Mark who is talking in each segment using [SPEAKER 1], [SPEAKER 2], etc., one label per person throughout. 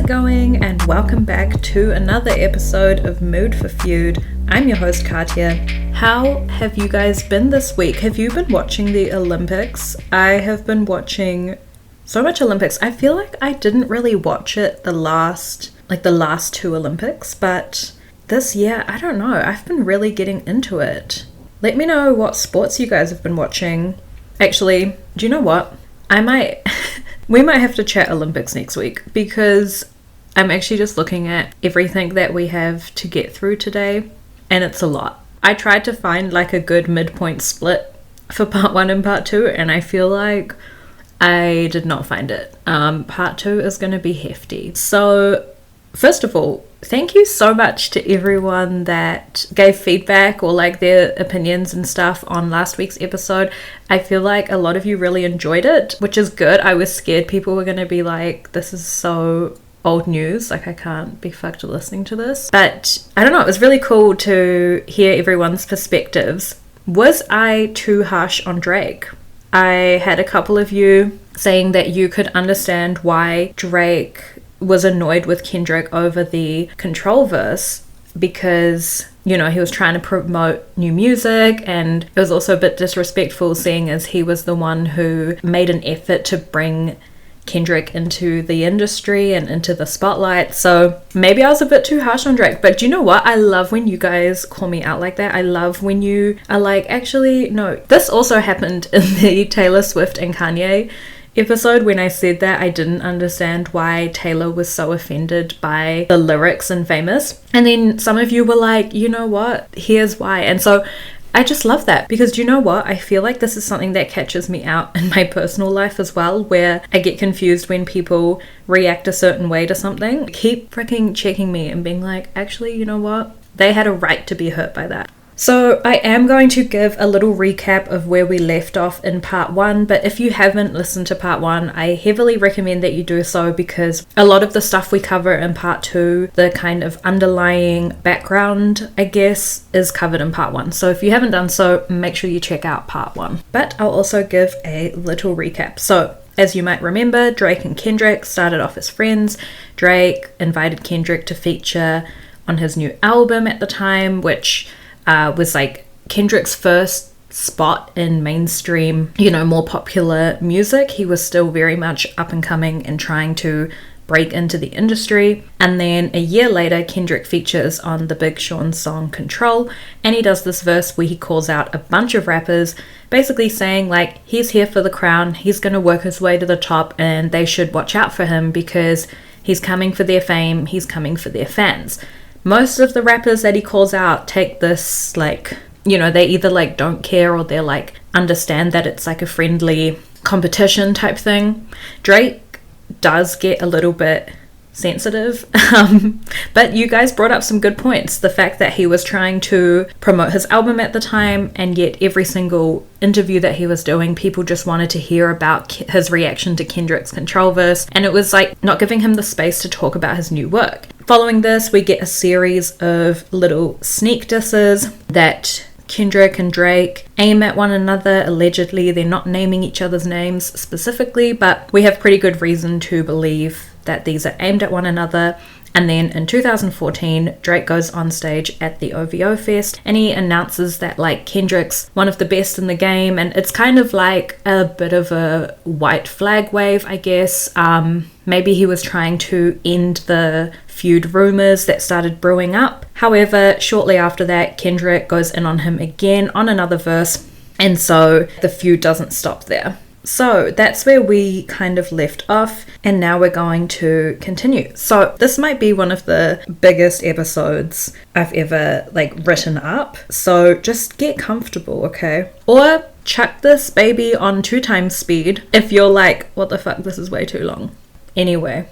[SPEAKER 1] going? And welcome back to another episode of Mood for Feud. I'm your host Katya. How have you guys been this week? Have you been watching the Olympics? I have been watching so much Olympics. I feel like I didn't really watch it the last two Olympics, but this year, I don't know, I've been really getting into it. Let me know what sports you guys have been watching. Actually, do you know what? We might have to chat Olympics next week because I'm actually just looking at everything that we have to get through today, and it's a lot. I tried to find like a good midpoint split for part 1 and part 2, and I feel like I did not find it. Part 2 is going to be hefty. So first of all, thank you so much to everyone that gave feedback or like their opinions and stuff on last week's episode. I feel like a lot of you really enjoyed it, which is good. I was scared people were going to be like, this is so old news, like I can't be fucked listening to this. But I don't know, it was really cool to hear everyone's perspectives. Was I too harsh on Drake? I had a couple of you saying that you could understand why Drake was annoyed with Kendrick over the Control verse because, you know, he was trying to promote new music, and it was also a bit disrespectful seeing as he was the one who made an effort to bring Kendrick into the industry and into the spotlight. So maybe I was a bit too harsh on Drake, but do you know what? I love when you guys call me out like that. I love when you are like, actually, no. This also happened in the Taylor Swift and Kanye episode when I said that I didn't understand why Taylor was so offended by the lyrics in Famous. And then some of you were like, you know what? Here's why. And so I just love that because do you know what? I feel like this is something that catches me out in my personal life as well, where I get confused when people react a certain way to something. Keep freaking checking me and being like, actually, you know what? They had a right to be hurt by that. So I am going to give a little recap of where we left off in part 1, but if you haven't listened to part 1, I heavily recommend that you do so because a lot of the stuff we cover in part 2, the kind of underlying background, I guess, is covered in part 1. So if you haven't done so, make sure you check out part 1. But I'll also give a little recap. So as you might remember, Drake and Kendrick started off as friends. Drake invited Kendrick to feature on his new album at the time, which was like Kendrick's first spot in mainstream, you know, more popular music. He was still very much up and coming and trying to break into the industry. And then a year later, Kendrick features on the Big Sean song Control, and he does this verse where he calls out a bunch of rappers, basically saying like, he's here for the crown, he's gonna work his way to the top, and they should watch out for him because he's coming for their fame, he's coming for their fans. Most of the rappers that he calls out take this like, you know, they either like don't care or they're like understand that it's like a friendly competition type thing. Drake does get a little bit sensitive, but you guys brought up some good points. The fact that he was trying to promote his album at the time, and yet every single interview that he was doing, people just wanted to hear about his reaction to Kendrick's Control verse, and it was like not giving him the space to talk about his new work. Following this, we get a series of little sneak disses that Kendrick and Drake aim at one another. Allegedly, they're not naming each other's names specifically, but we have pretty good reason to believe that these are aimed at one another. And then in 2014, Drake goes on stage at the OVO Fest and he announces that like Kendrick's one of the best in the game, and it's kind of like a bit of a white flag wave, I guess. Maybe he was trying to end the feud rumors that started brewing up. However, shortly after that, Kendrick goes in on him again on another verse, and so the feud doesn't stop there. So that's where we kind of left off, and now we're going to continue. So this might be one of the biggest episodes I've ever like written up, so just get comfortable, okay? Or chuck this baby on 2x speed if you're like, what the fuck, this is way too long. Anyway,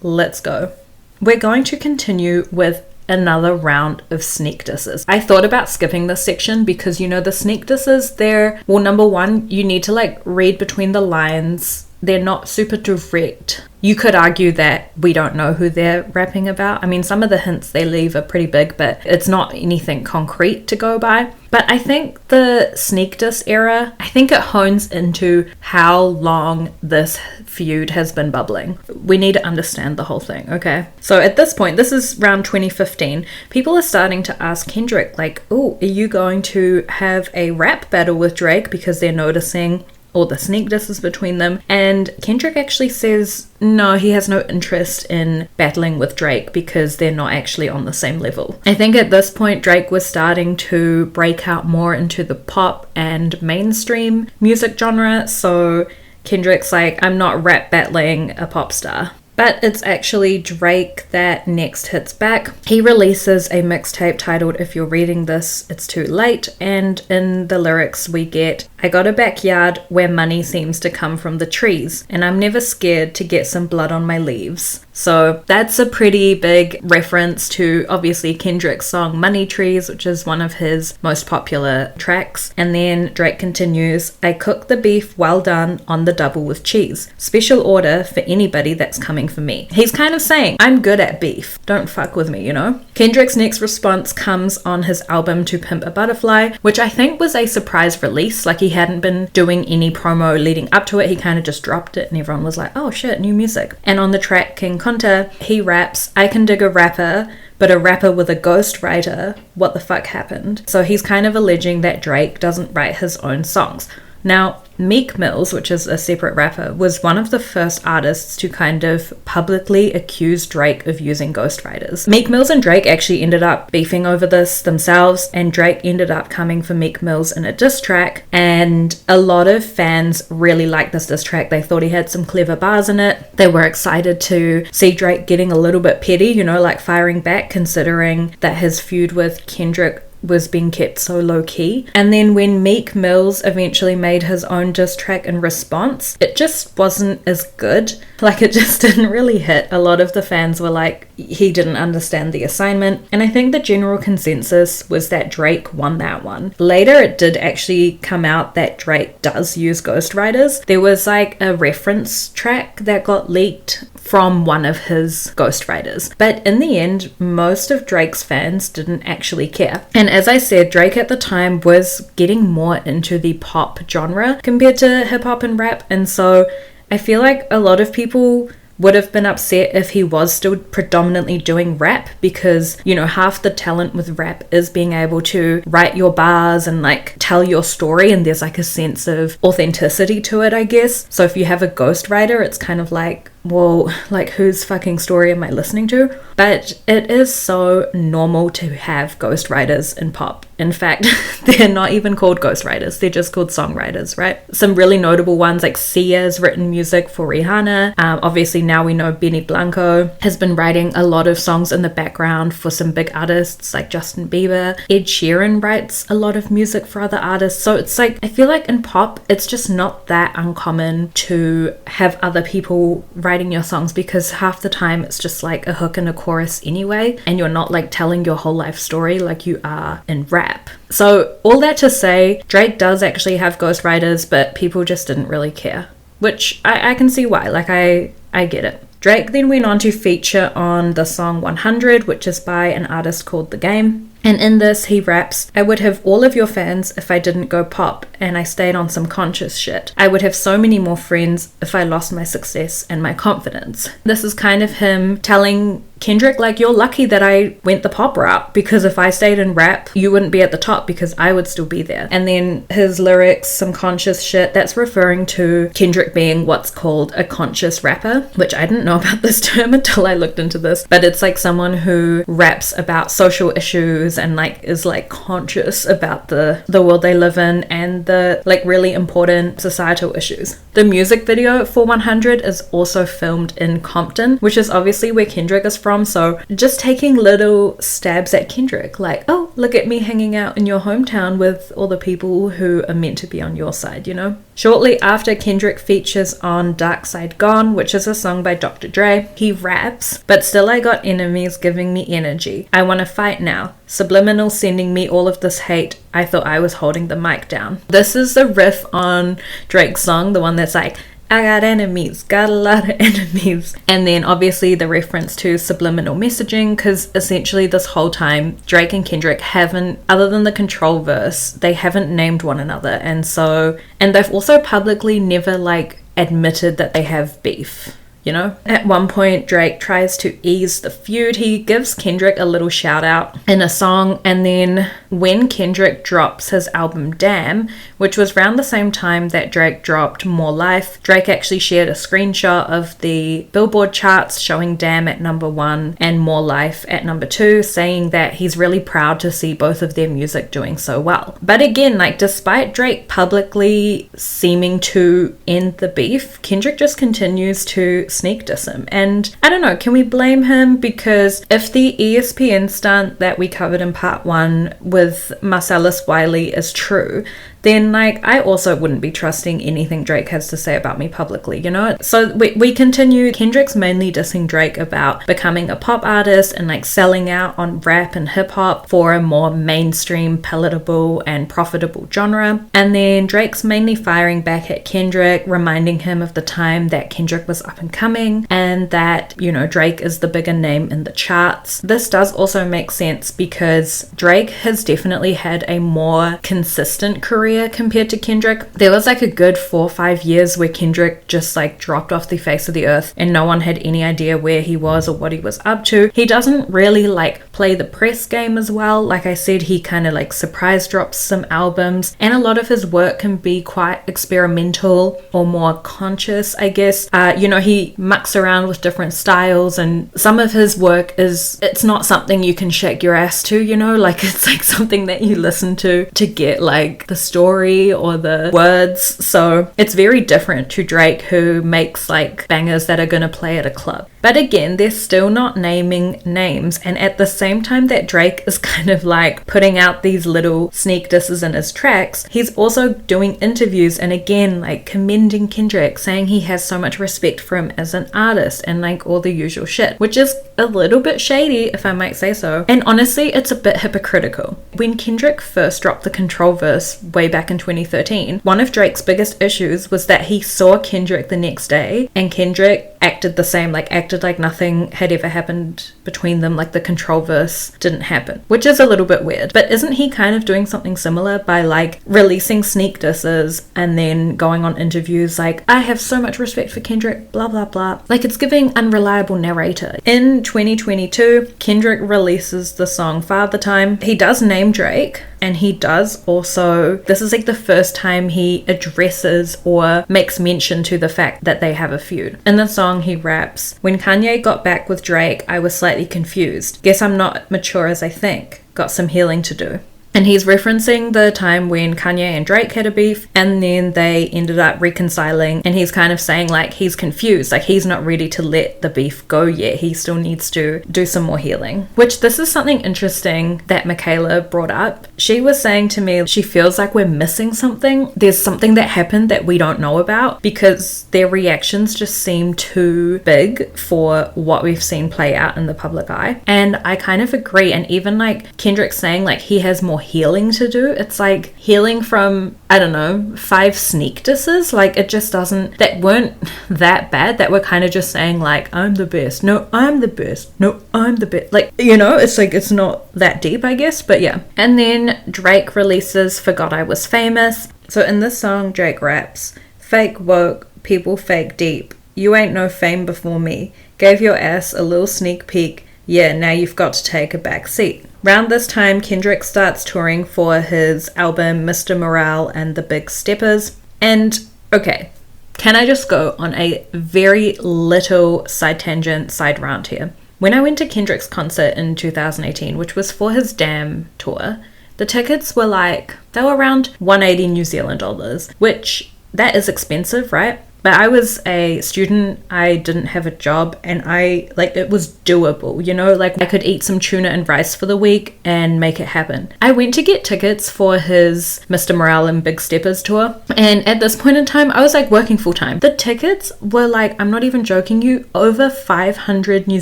[SPEAKER 1] let's go. We're going to continue with another round of sneak disses. I thought about skipping this section because, you know, the sneak disses, they're, well, number one, you need to like read between the lines they're not super direct. You could argue that we don't know who they're rapping about. I mean, some of the hints they leave are pretty big, but it's not anything concrete to go by. But I think the sneak diss era, I think it hones into how long this feud has been bubbling. We need to understand the whole thing, okay? So at this point, this is around 2015, people are starting to ask Kendrick, like, oh, are you going to have a rap battle with Drake? Because they're noticing all the sneak disses between them. And Kendrick actually says no, he has no interest in battling with Drake because they're not actually on the same level. I think at this point Drake was starting to break out more into the pop and mainstream music genre, so Kendrick's like, I'm not rap battling a pop star. But it's actually Drake that next hits back. He releases a mixtape titled If You're Reading This, It's Too Late, and in the lyrics we get, I got a backyard where money seems to come from the trees, and I'm never scared to get some blood on my leaves. So that's a pretty big reference to obviously Kendrick's song Money Trees, which is one of his most popular tracks. And then Drake continues, I cook the beef well done on the double with cheese. Special order for anybody that's coming for me. He's kind of saying, I'm good at beef. Don't fuck with me, you know? Kendrick's next response comes on his album To Pimp a Butterfly, which I think was a surprise release. Like, he hadn't been doing any promo leading up to it. He kind of just dropped it and everyone was like, oh shit, new music. And on the track King Kunta, he raps, I can dig a rapper, but a rapper with a ghostwriter, what the fuck happened? So he's kind of alleging that Drake doesn't write his own songs. Now, Meek Mills, which is a separate rapper, was one of the first artists to kind of publicly accuse Drake of using ghostwriters. Meek Mills and Drake actually ended up beefing over this themselves, and Drake ended up coming for Meek Mills in a diss track, and a lot of fans really liked this diss track. They thought he had some clever bars in it. They were excited to see Drake getting a little bit petty, you know, like firing back, considering that his feud with Kendrick was being kept so low-key. And then when Meek Mills eventually made his own diss track in response, it just wasn't as good. Like, it just didn't really hit. A lot of the fans were like, he didn't understand the assignment. And I think the general consensus was that Drake won that one. Later, it did actually come out that Drake does use ghostwriters. There was like a reference track that got leaked from one of his ghostwriters. But in the end, most of Drake's fans didn't actually care. And as I said, Drake at the time was getting more into the pop genre compared to hip hop and rap. And so I feel like a lot of people would have been upset if he was still predominantly doing rap, because, you know, half the talent with rap is being able to write your bars and like tell your story, and there's like a sense of authenticity to it, I guess. So if you have a ghostwriter, it's kind of like, well, like, whose fucking story am I listening to? But it is so normal to have ghostwriters in pop. In fact, they're not even called ghostwriters, they're just called songwriters, right? Some really notable ones, like Sia's written music for Rihanna. Obviously now we know Benny Blanco has been writing a lot of songs in the background for some big artists like Justin Bieber. Ed Sheeran writes a lot of music for other artists. So it's like, I feel like in pop, it's just not that uncommon to have other people writing your songs, because half the time it's just like a hook and a chorus anyway, and you're not like telling your whole life story like you are in rap. So all that to say, Drake does actually have ghostwriters, but people just didn't really care, which I can see why. Like, I get it. Drake then went on to feature on the song 100, which is by an artist called The Game. And in this, he raps, I would have all of your fans if I didn't go pop and I stayed on some conscious shit. I would have so many more friends if I lost my success and my confidence. This is kind of him telling Kendrick, like, you're lucky that I went the pop route, because if I stayed in rap, you wouldn't be at the top because I would still be there. And then his lyrics, some conscious shit, that's referring to Kendrick being what's called a conscious rapper, which I didn't know about this term until I looked into this, but it's like someone who raps about social issues and like is like conscious about the world they live in and the like really important societal issues. The music video for 100 is also filmed in Compton, which is obviously where Kendrick is from, so just taking little stabs at Kendrick, like, oh, look at me hanging out in your hometown with all the people who are meant to be on your side, you know? Shortly after, Kendrick features on Dark Side Gone, which is a song by Dr. Dre. He raps, but still I got enemies giving me energy. I wanna fight now. Subliminal sending me all of this hate. I thought I was holding the mic down. This is the riff on Drake's song, the one that's like, I got enemies, got a lot of enemies. And then obviously the reference to subliminal messaging, because essentially this whole time Drake and Kendrick haven't, other than the control verse, they haven't named one another. And they've also publicly never like admitted that they have beef. You know, at one point Drake tries to ease the feud. He gives Kendrick a little shout out in a song, and then when Kendrick drops his album Damn, which was around the same time that Drake dropped More Life, Drake actually shared a screenshot of the Billboard charts showing Damn at number 1 and More Life at number 2, saying that he's really proud to see both of their music doing so well. But again, like, despite Drake publicly seeming to end the beef, Kendrick just continues to sneak diss him. And I don't know, can we blame him? Because if the ESPN stunt that we covered in part 1 with Marcellus Wiley is true, then like I also wouldn't be trusting anything Drake has to say about me publicly, you know? So we continue. Kendrick's mainly dissing Drake about becoming a pop artist and like selling out on rap and hip hop for a more mainstream, palatable and profitable genre. And then Drake's mainly firing back at Kendrick, reminding him of the time that Kendrick was up and coming and that, you know, Drake is the bigger name in the charts. This does also make sense because Drake has definitely had a more consistent career compared to Kendrick. There was like a good 4 or 5 years where Kendrick just like dropped off the face of the earth and no one had any idea where he was or what he was up to. He doesn't really like play the press game as well. Like I said, he kind of like surprise drops some albums, and a lot of his work can be quite experimental or more conscious, I guess. You know, he mucks around with different styles, and some of his work it's not something you can shake your ass to, you know, like it's like something that you listen to get like the story or the words. So it's very different to Drake, who makes like bangers that are gonna play at a club. But again, they're still not naming names, and at the same time that Drake is kind of like putting out these little sneak disses in his tracks, he's also doing interviews and again like commending Kendrick, saying he has so much respect for him as an artist and like all the usual shit, which is a little bit shady if I might say so. And honestly, it's a bit hypocritical. When Kendrick first dropped the Control verse way back in 2013, one of Drake's biggest issues was that he saw Kendrick the next day and Kendrick acted the same, like acted like nothing had ever happened between them, like the Control verse didn't happen, which is a little bit weird. But isn't he kind of doing something similar by like releasing sneak disses and then going on interviews like, I have so much respect for Kendrick, blah blah blah. Like it's giving unreliable narrator. In 2022, Kendrick releases the song Father Time. He does name Drake, and he does also, this is like the first time he addresses or makes mention to the fact that they have a feud. In the song he raps, when Kanye got back with Drake, I was slightly confused. Guess I'm not mature as I think. Got some healing to do. And he's referencing the time when Kanye and Drake had a beef and then they ended up reconciling, and he's kind of saying like he's confused, like he's not ready to let the beef go yet. He still needs to do some more healing. Which this is something interesting that Michaela brought up. She was saying to me she feels like we're missing something. There's something that happened that we don't know about because their reactions just seem too big for what we've seen play out in the public eye. And I kind of agree. And even like Kendrick saying like he has more healing to do, it's like healing from, I don't know, 5 sneak disses. Like it just doesn't, that weren't that bad, that were kind of just saying like I'm the best, no I'm the best, no I'm the best, like, you know, it's like it's not that deep I guess. But yeah. And then Drake releases Forgot I Was Famous. So in this song Drake raps, fake woke, people fake deep, you ain't no fame before me, gave your ass a little sneak peek, yeah now you've got to take a back seat. Around this time, Kendrick starts touring for his album Mr. Morale and the Big Steppers. And okay, can I just go on a very little side tangent, side rant here? When I went to Kendrick's concert in 2018, which was for his Damn tour, the tickets were like, they were around 180 New Zealand dollars, which that is expensive, right? But I was a student, I didn't have a job, and it was doable, you know, like I could eat some tuna and rice for the week and make it happen. I went to get tickets for his Mr. Morale and Big Steppers tour, and at this point in time, I was like working full time. The tickets were like, I'm not even joking you, over 500 New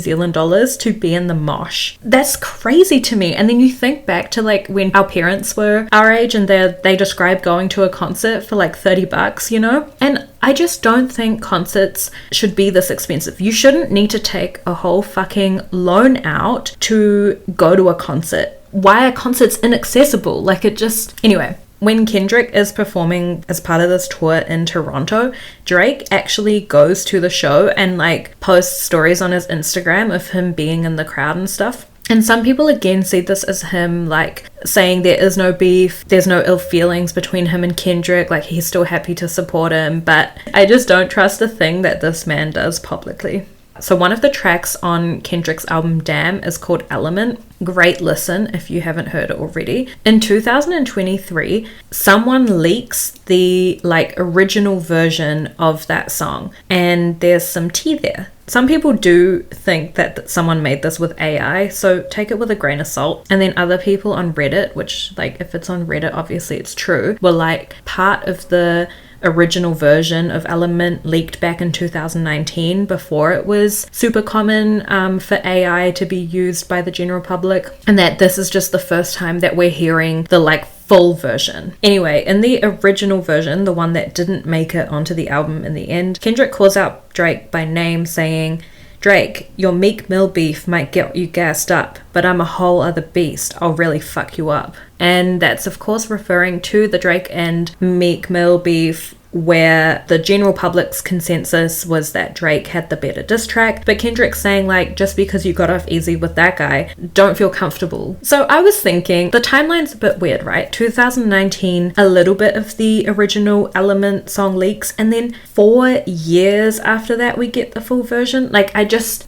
[SPEAKER 1] Zealand dollars to be in the mosh. That's crazy to me. And then you think back to like when our parents were our age and they described going to a concert for like $30, you know? And I just don't think concerts should be this expensive. You shouldn't need to take a whole fucking loan out to go to a concert. Why are concerts inaccessible? Like, it just... Anyway, when Kendrick is performing as part of this tour in Toronto, Drake actually goes to the show and like posts stories on his Instagram of him being in the crowd and stuff. And some people again see this as him like saying there is no beef, there's no ill feelings between him and Kendrick, like he's still happy to support him, but I just don't trust a thing that this man does publicly. So one of the tracks on Kendrick's album Damn is called Element. Great listen if you haven't heard it already. In 2023, someone leaks the like original version of that song, and there's some tea there. Some people do think that someone made this with AI, so take it with a grain of salt. And then other people on Reddit, which like if it's on Reddit, obviously it's true, were like part of the original version of Element leaked back in 2019 before it was super common for AI to be used by the general public, and that this is just the first time that we're hearing the like full version. Anyway, in the original version, the one that didn't make it onto the album in the end, Kendrick calls out Drake by name saying, "Drake, your Meek Mill beef might get you gassed up, but I'm a whole other beast. I'll really fuck you up." And that's of course referring to the Drake and Meek Mill beef, where the general public's consensus was that Drake had the better diss track, but Kendrick's saying like, just because you got off easy with that guy, don't feel comfortable. So I was thinking, the timeline's a bit weird, right? 2019, a little bit of the original Element song leaks, and then 4 years after that we get the full version. Like,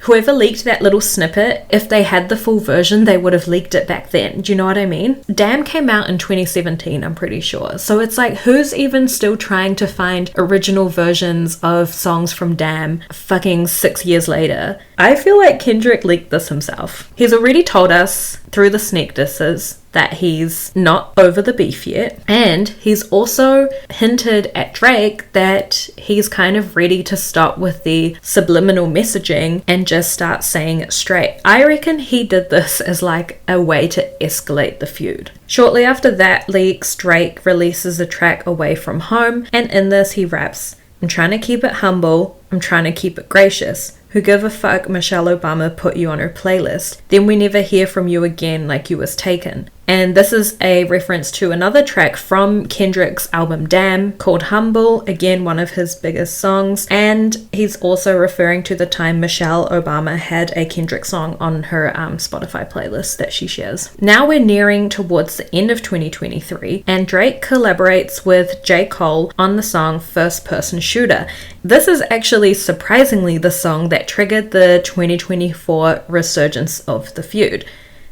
[SPEAKER 1] whoever leaked that little snippet, if they had the full version, they would have leaked it back then. Do you know what I mean? Damn came out in 2017, I'm pretty sure. So it's like, who's even still trying to find original versions of songs from Damn fucking 6 years later? I feel like Kendrick leaked this himself. He's already told us through the sneak disses that he's not over the beef yet, and he's also hinted at Drake that he's kind of ready to stop with the subliminal messaging and just start saying it straight. I reckon he did this as like a way to escalate the feud. Shortly after that leaks, Drake releases a track Away From Home, and in this he raps, "I'm trying to keep it humble, I'm trying to keep it gracious. Who give a fuck Michelle Obama put you on her playlist? Then we never hear from you again like you was taken." And this is a reference to another track from Kendrick's album Damn called Humble, again one of his biggest songs, and he's also referring to the time Michelle Obama had a Kendrick song on her Spotify playlist that she shares. Now we're nearing towards the end of 2023, and Drake collaborates with J. Cole on the song First Person Shooter. This is actually surprisingly the song that triggered the 2024 resurgence of the feud.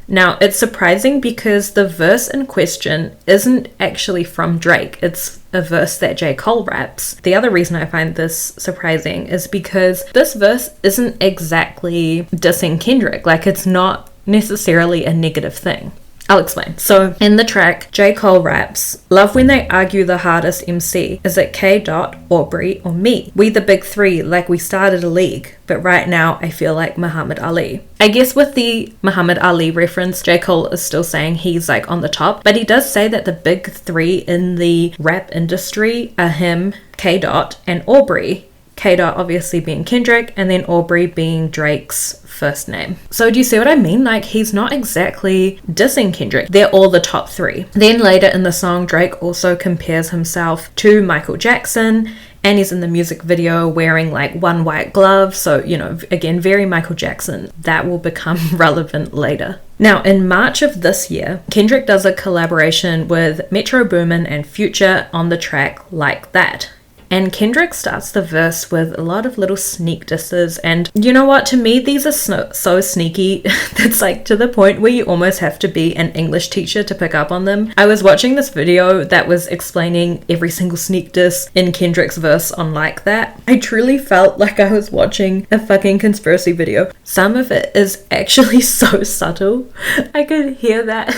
[SPEAKER 1] Now, it's surprising because the verse in question isn't actually from Drake. It's a verse that J. Cole raps. The other reason I find this surprising is because this verse isn't exactly dissing Kendrick. Like, it's not necessarily a negative thing. I'll explain. So in the track, J. Cole raps, "Love when they argue the hardest MC. Is it K. Dot, Aubrey, or me? We the big three like we started a league. But right now I feel like Muhammad Ali." I guess with the Muhammad Ali reference, J. Cole is still saying he's like on the top, but he does say that the big three in the rap industry are him, K. Dot, and Aubrey. K. Dot obviously being Kendrick, and then Aubrey being Drake's first name. So do you see what I mean? Like, he's not exactly dissing Kendrick. They're all the top three. Then later in the song, Drake also compares himself to Michael Jackson, and he's in the music video wearing like one white glove. So, you know, again, very Michael Jackson. That will become relevant later. Now, in March of this year, Kendrick does a collaboration with Metro Boomin and Future on the track Like That. And Kendrick starts the verse with a lot of little sneak disses, and you know what, to me these are so sneaky that's like to the point where you almost have to be an English teacher to pick up on them. I was watching this video that was explaining every single sneak diss in Kendrick's verse on Like That. I truly felt like I was watching a fucking conspiracy video. Some of it is actually so subtle. I could hear that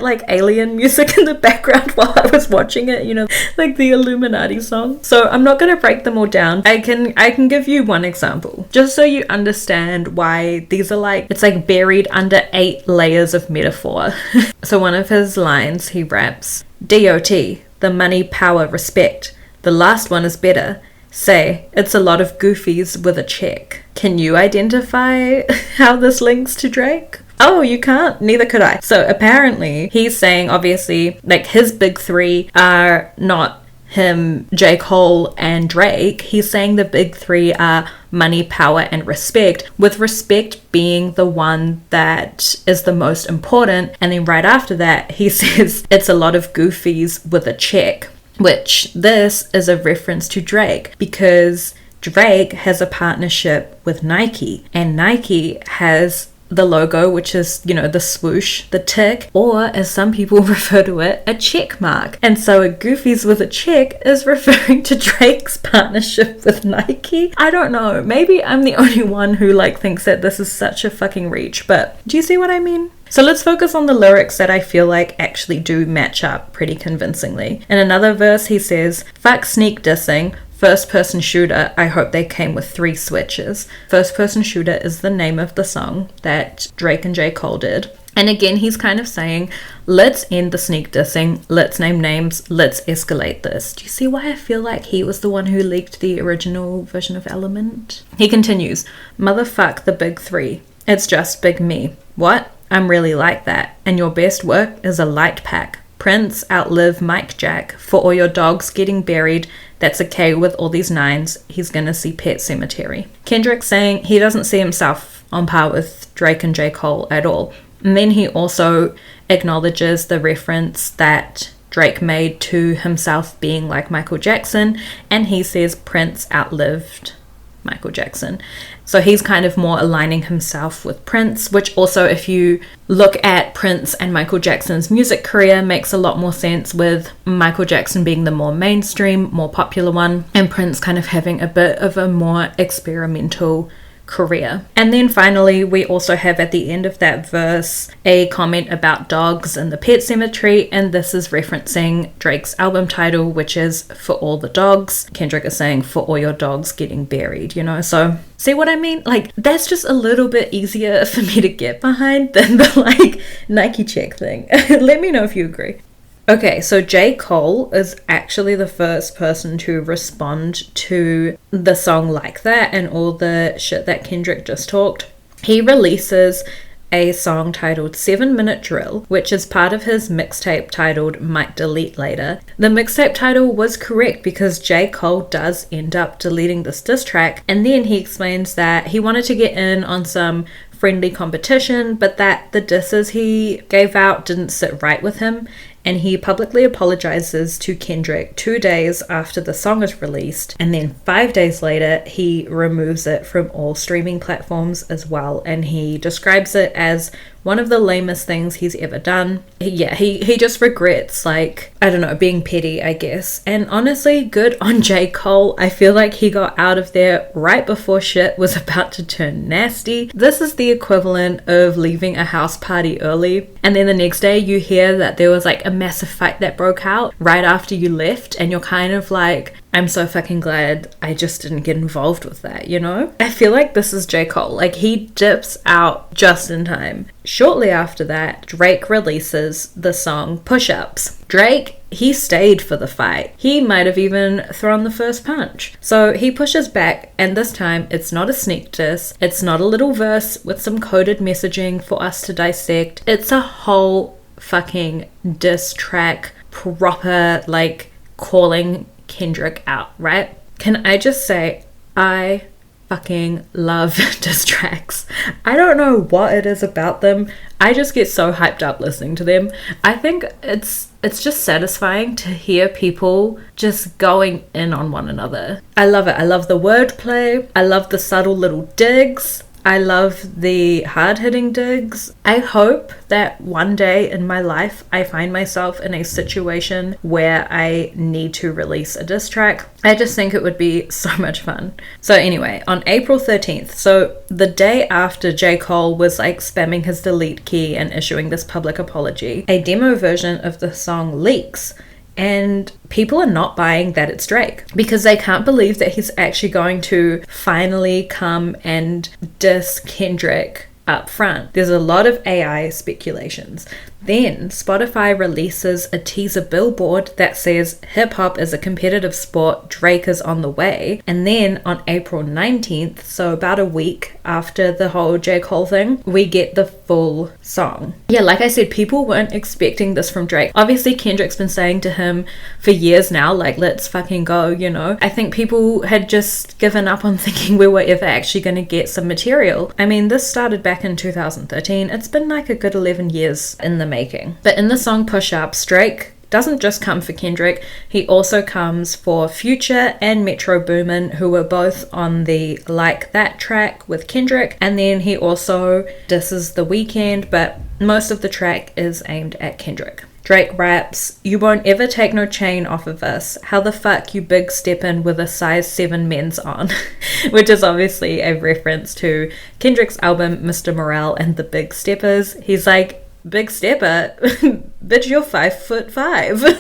[SPEAKER 1] like alien music in the background while I was watching it, you know, like the Illuminati song. So I'm not going to break them all down. I can give you one example just so you understand why these are like, it's like buried under 8 layers of metaphor. So one of his lines, he raps, "DOT, the money, power, respect. The last one is better. Say, it's a lot of goofies with a check. Can you identify how this links to Drake? Oh, you can't? Neither could I. So apparently he's saying, obviously, like his big three are not him, J. Cole, and Drake. He's saying the big three are money, power, and respect, with respect being the one that is the most important. And then right after that, he says it's a lot of goofies with a check, which this is a reference to Drake, because Drake has a partnership with Nike, and Nike has the logo, which is, you know, the swoosh, the tick, or as some people refer to it, a check mark. And so a goofies with a check is referring to Drake's partnership with Nike. I don't know, maybe I'm the only one who like thinks that this is such a fucking reach, but do you see what I mean? So let's focus on the lyrics that I feel like actually do match up pretty convincingly. In another verse he says, fuck sneak dissing, first person shooter, I hope they came with 3 switches. First person shooter is the name of the song that Drake and J. Cole did. And again, he's kind of saying, let's end the sneak dissing, let's name names, let's escalate this. Do you see why I feel like he was the one who leaked the original version of Element? He continues, motherfuck the big 3. It's just big me. What? I'm really like that. And your best work is a light pack. Prince, outlive Mike Jack. For all your dogs getting buried, that's okay with all these 9s. He's gonna see Pet Cemetery. Kendrick saying he doesn't see himself on par with Drake and J. Cole at all. And then he also acknowledges the reference that Drake made to himself being like Michael Jackson, and he says Prince outlived Michael Jackson. So he's kind of more aligning himself with Prince, which also, if you look at Prince and Michael Jackson's music career, makes a lot more sense, with Michael Jackson being the more mainstream, more popular one, and Prince kind of having a bit of a more experimental career. And then finally, we also have at the end of that verse a comment about dogs in the Pet Cemetery, and this is referencing Drake's album title, which is For All the Dogs. Kendrick is saying for all your dogs getting buried, you know. So see what I mean? Like, that's just a little bit easier for me to get behind than the like Nike check thing. Let me know if you agree. Okay, so J. Cole is actually the first person to respond to the song Like That and all the shit that Kendrick just talked. He releases a song titled 7-Minute Drill, which is part of his mixtape titled Might Delete Later. The mixtape title was correct because J. Cole does end up deleting this diss track, and then he explains that he wanted to get in on some friendly competition, but that the disses he gave out didn't sit right with him, and he publicly apologizes to Kendrick 2 days after the song is released, and then 5 days later he removes it from all streaming platforms as well, and he describes it as one of the lamest things he's ever done. He just regrets, like, I don't know, being petty, I guess. And honestly, good on J. Cole. I feel like he got out of there right before shit was about to turn nasty. This is the equivalent of leaving a house party early, and then the next day you hear that there was like a massive fight that broke out right after you left, and you're kind of like, I'm so fucking glad I just didn't get involved with that, you know? I feel like this is J. Cole. Like, he dips out just in time. Shortly after that, Drake releases the song Push Ups. Drake, he stayed for the fight. He might have even thrown the first punch. So he pushes back, and this time it's not a sneak diss. It's not a little verse with some coded messaging for us to dissect. It's a whole fucking diss track, proper, like, calling Kendrick out, right? Can I just say, I fucking love diss tracks. I don't know what it is about them. I just get so hyped up listening to them. I think it's just satisfying to hear people just going in on one another. I love it. I love the wordplay. I love the subtle little digs. I love the hard-hitting digs. I hope that one day in my life I find myself in a situation where I need to release a diss track. I just think it would be so much fun. So anyway, on April 13th, so the day after J. Cole was like spamming his delete key and issuing this public apology, a demo version of the song leaks. And people are not buying that it's Drake because they can't believe that he's actually going to finally come and diss Kendrick up front. There's a lot of AI speculations. Then Spotify releases a teaser billboard that says hip hop is a competitive sport, Drake is on the way. And then on April 19th, so about a week after the whole J. Cole thing, we get the full song. Yeah, like I said, people weren't expecting this from Drake. Obviously Kendrick's been saying to him for years now, like, let's fucking go, you know. I think people had just given up on thinking we were ever actually going to get some material. I mean, this started back in 2013. It's been like a good 11 years in the making. But in the song Push Ups, Drake doesn't just come for Kendrick, he also comes for Future and Metro Boomin, who were both on the Like That track with Kendrick, and then he also disses The Weeknd, but most of the track is aimed at Kendrick. Drake raps, "You won't ever take no chain off of us. How the fuck you big steppin' with a size 7 men's on?" Which is obviously a reference to Kendrick's album Mr. Morale and the Big Steppers. He's like, big stepper? Bitch, you're 5'5".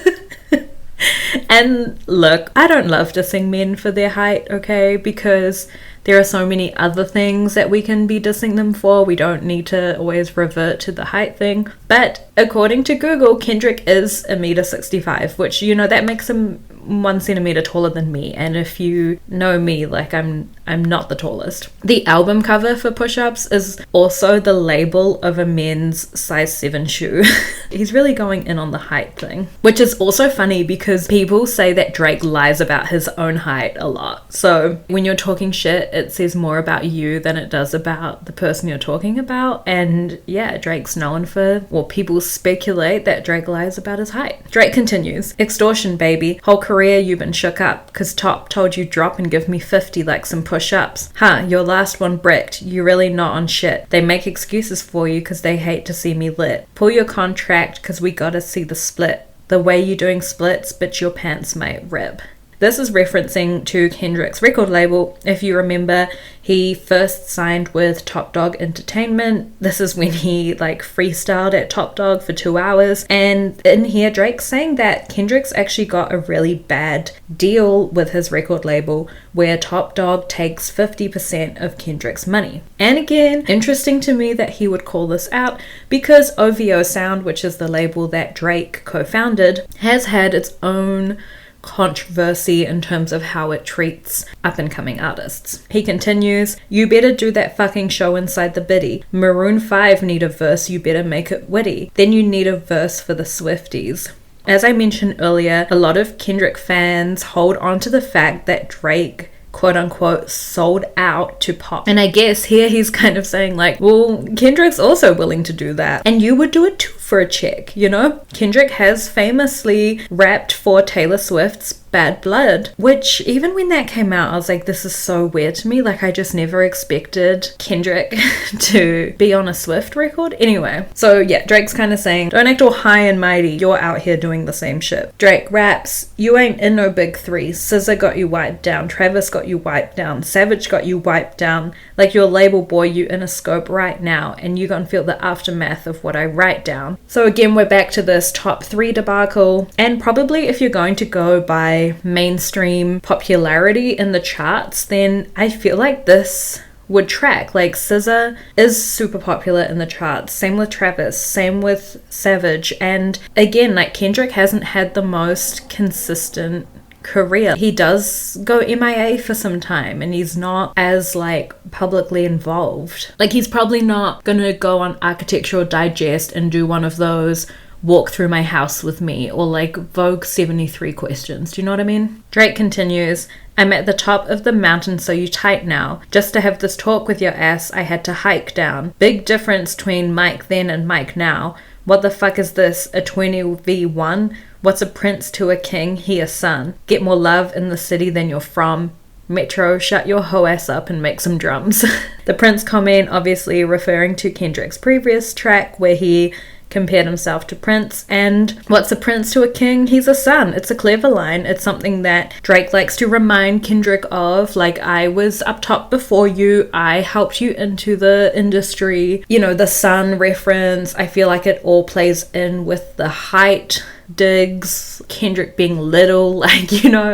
[SPEAKER 1] And look, I don't love dissing men for their height, okay? Because there are so many other things that we can be dissing them for. We don't need to always revert to the height thing. But according to Google, Kendrick is 1.65 m, which, you know, that makes him 1 centimeter taller than me. And if you know me, like, I'm not the tallest. The album cover for Push Ups is also the label of a men's size 7 shoe. He's really going in on the height thing, which is also funny because people say that Drake lies about his own height a lot. So when you're talking shit, it says more about you than it does about the person you're talking about. And yeah, Drake's known for, well, people speculate that Drake lies about his height. Drake continues, "Extortion, baby. Whole career you been shook up, cause Top told you drop and give me 50 like some push-ups. Huh, your last one bricked. You really not on shit. They make excuses for you cause they hate to see me lit. Pull your contract cause we gotta see the split. The way you doing splits, bitch, your pants might rip." This is referencing to Kendrick's record label. If you remember, he first signed with Top Dog Entertainment. This is when he like freestyled at Top Dog for 2 hours. And in here, Drake's saying that Kendrick's actually got a really bad deal with his record label where Top Dog takes 50% of Kendrick's money. And again, interesting to me that he would call this out because OVO Sound, which is the label that Drake co-founded, has had its own controversy in terms of how it treats up-and-coming artists. He continues, "You better do that fucking show inside the biddy. Maroon 5 need a verse, you better make it witty. Then you need a verse for the Swifties." As I mentioned earlier, a lot of Kendrick fans hold on to the fact that Drake quote-unquote sold out to pop. And I guess here he's kind of saying like, well, Kendrick's also willing to do that. And you would do it too for a check, you know? Kendrick has famously rapped for Taylor Swift's Bad Blood, which even when that came out, I was like, this is so weird to me. Like, I just never expected Kendrick to be on a Swift record. Anyway, so yeah, Drake's kind of saying, don't act all high and mighty. You're out here doing the same shit. Drake raps, "You ain't in no big three. SZA got you wiped down. Travis got you wiped down. Savage got you wiped down. Like your label boy, you in a scope right now. And you gonna feel the aftermath of what I write down." So again, we're back to this top 3 debacle. And probably if you're going to go by mainstream popularity in the charts, then I feel like this would track. Like, SZA is super popular in the charts, same with Travis, same with Savage, and again, like, Kendrick hasn't had the most consistent career. He does go MIA for some time and he's not as like publicly involved. Like, he's probably not gonna go on Architectural Digest and do one of those walk through my house with me or like Vogue 73 questions. Do you know what I mean? Drake continues, "I'm at the top of the mountain, so you tight now. Just to have this talk with your ass, I had to hike down. Big difference between Mike then and Mike now. What the fuck is this, a 20v1? What's a prince to a king? He a son. Get more love in the city than you're from. Metro, shut your hoe ass up and make some drums." The Prince comment obviously referring to Kendrick's previous track where he compared himself to Prince, and what's a prince to a king? He's a son. It's a clever line. It's something that Drake likes to remind Kendrick of, like, I was up top before you, I helped you into the industry. You know, the son reference, I feel like it all plays in with the height digs, Kendrick being little, like, you know,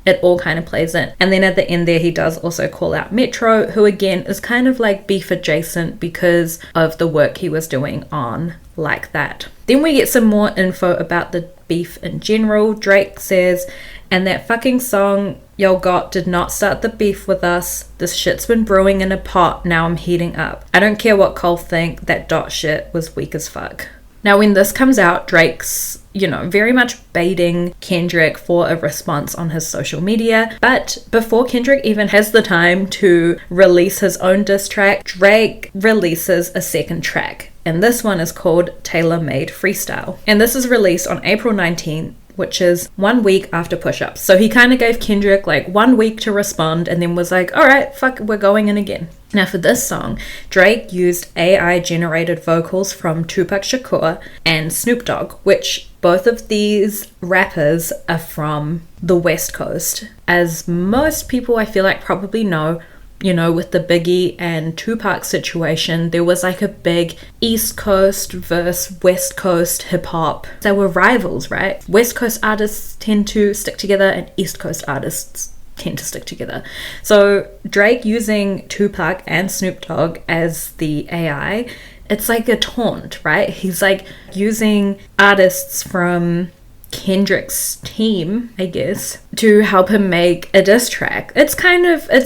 [SPEAKER 1] it all kind of plays in. And then at the end there, he does also call out Metro, who again is kind of like beef adjacent because of the work he was doing on Like That. Then we get some more info about the beef in general. Drake says, and that fucking song y'all got did not start the beef with us. This shit's been brewing in a pot, now I'm heating up. I don't care what Cole think, that dot shit was weak as fuck. Now when this comes out, Drake's, very much baiting Kendrick for a response on his social media. But before Kendrick even has the time to release his own diss track, Drake releases a second track. And this one is called Tailor Made Freestyle. And this is released on April 19th, which is 1 week after push-ups. So he kind of gave Kendrick like 1 week to respond and then was like, all right, fuck, we're going in again. Now for this song, Drake used AI generated vocals from Tupac Shakur and Snoop Dogg, which both of these rappers are from the West Coast. As most people I feel like probably know, with the Biggie and Tupac situation, there was like a big East Coast versus West Coast hip hop. They were rivals, right? West Coast artists tend to stick together and East Coast artists tend to stick together. So Drake using Tupac and Snoop Dogg as the AI, it's like a taunt, right? He's like using artists from Kendrick's team, I guess, to help him make a diss track. It's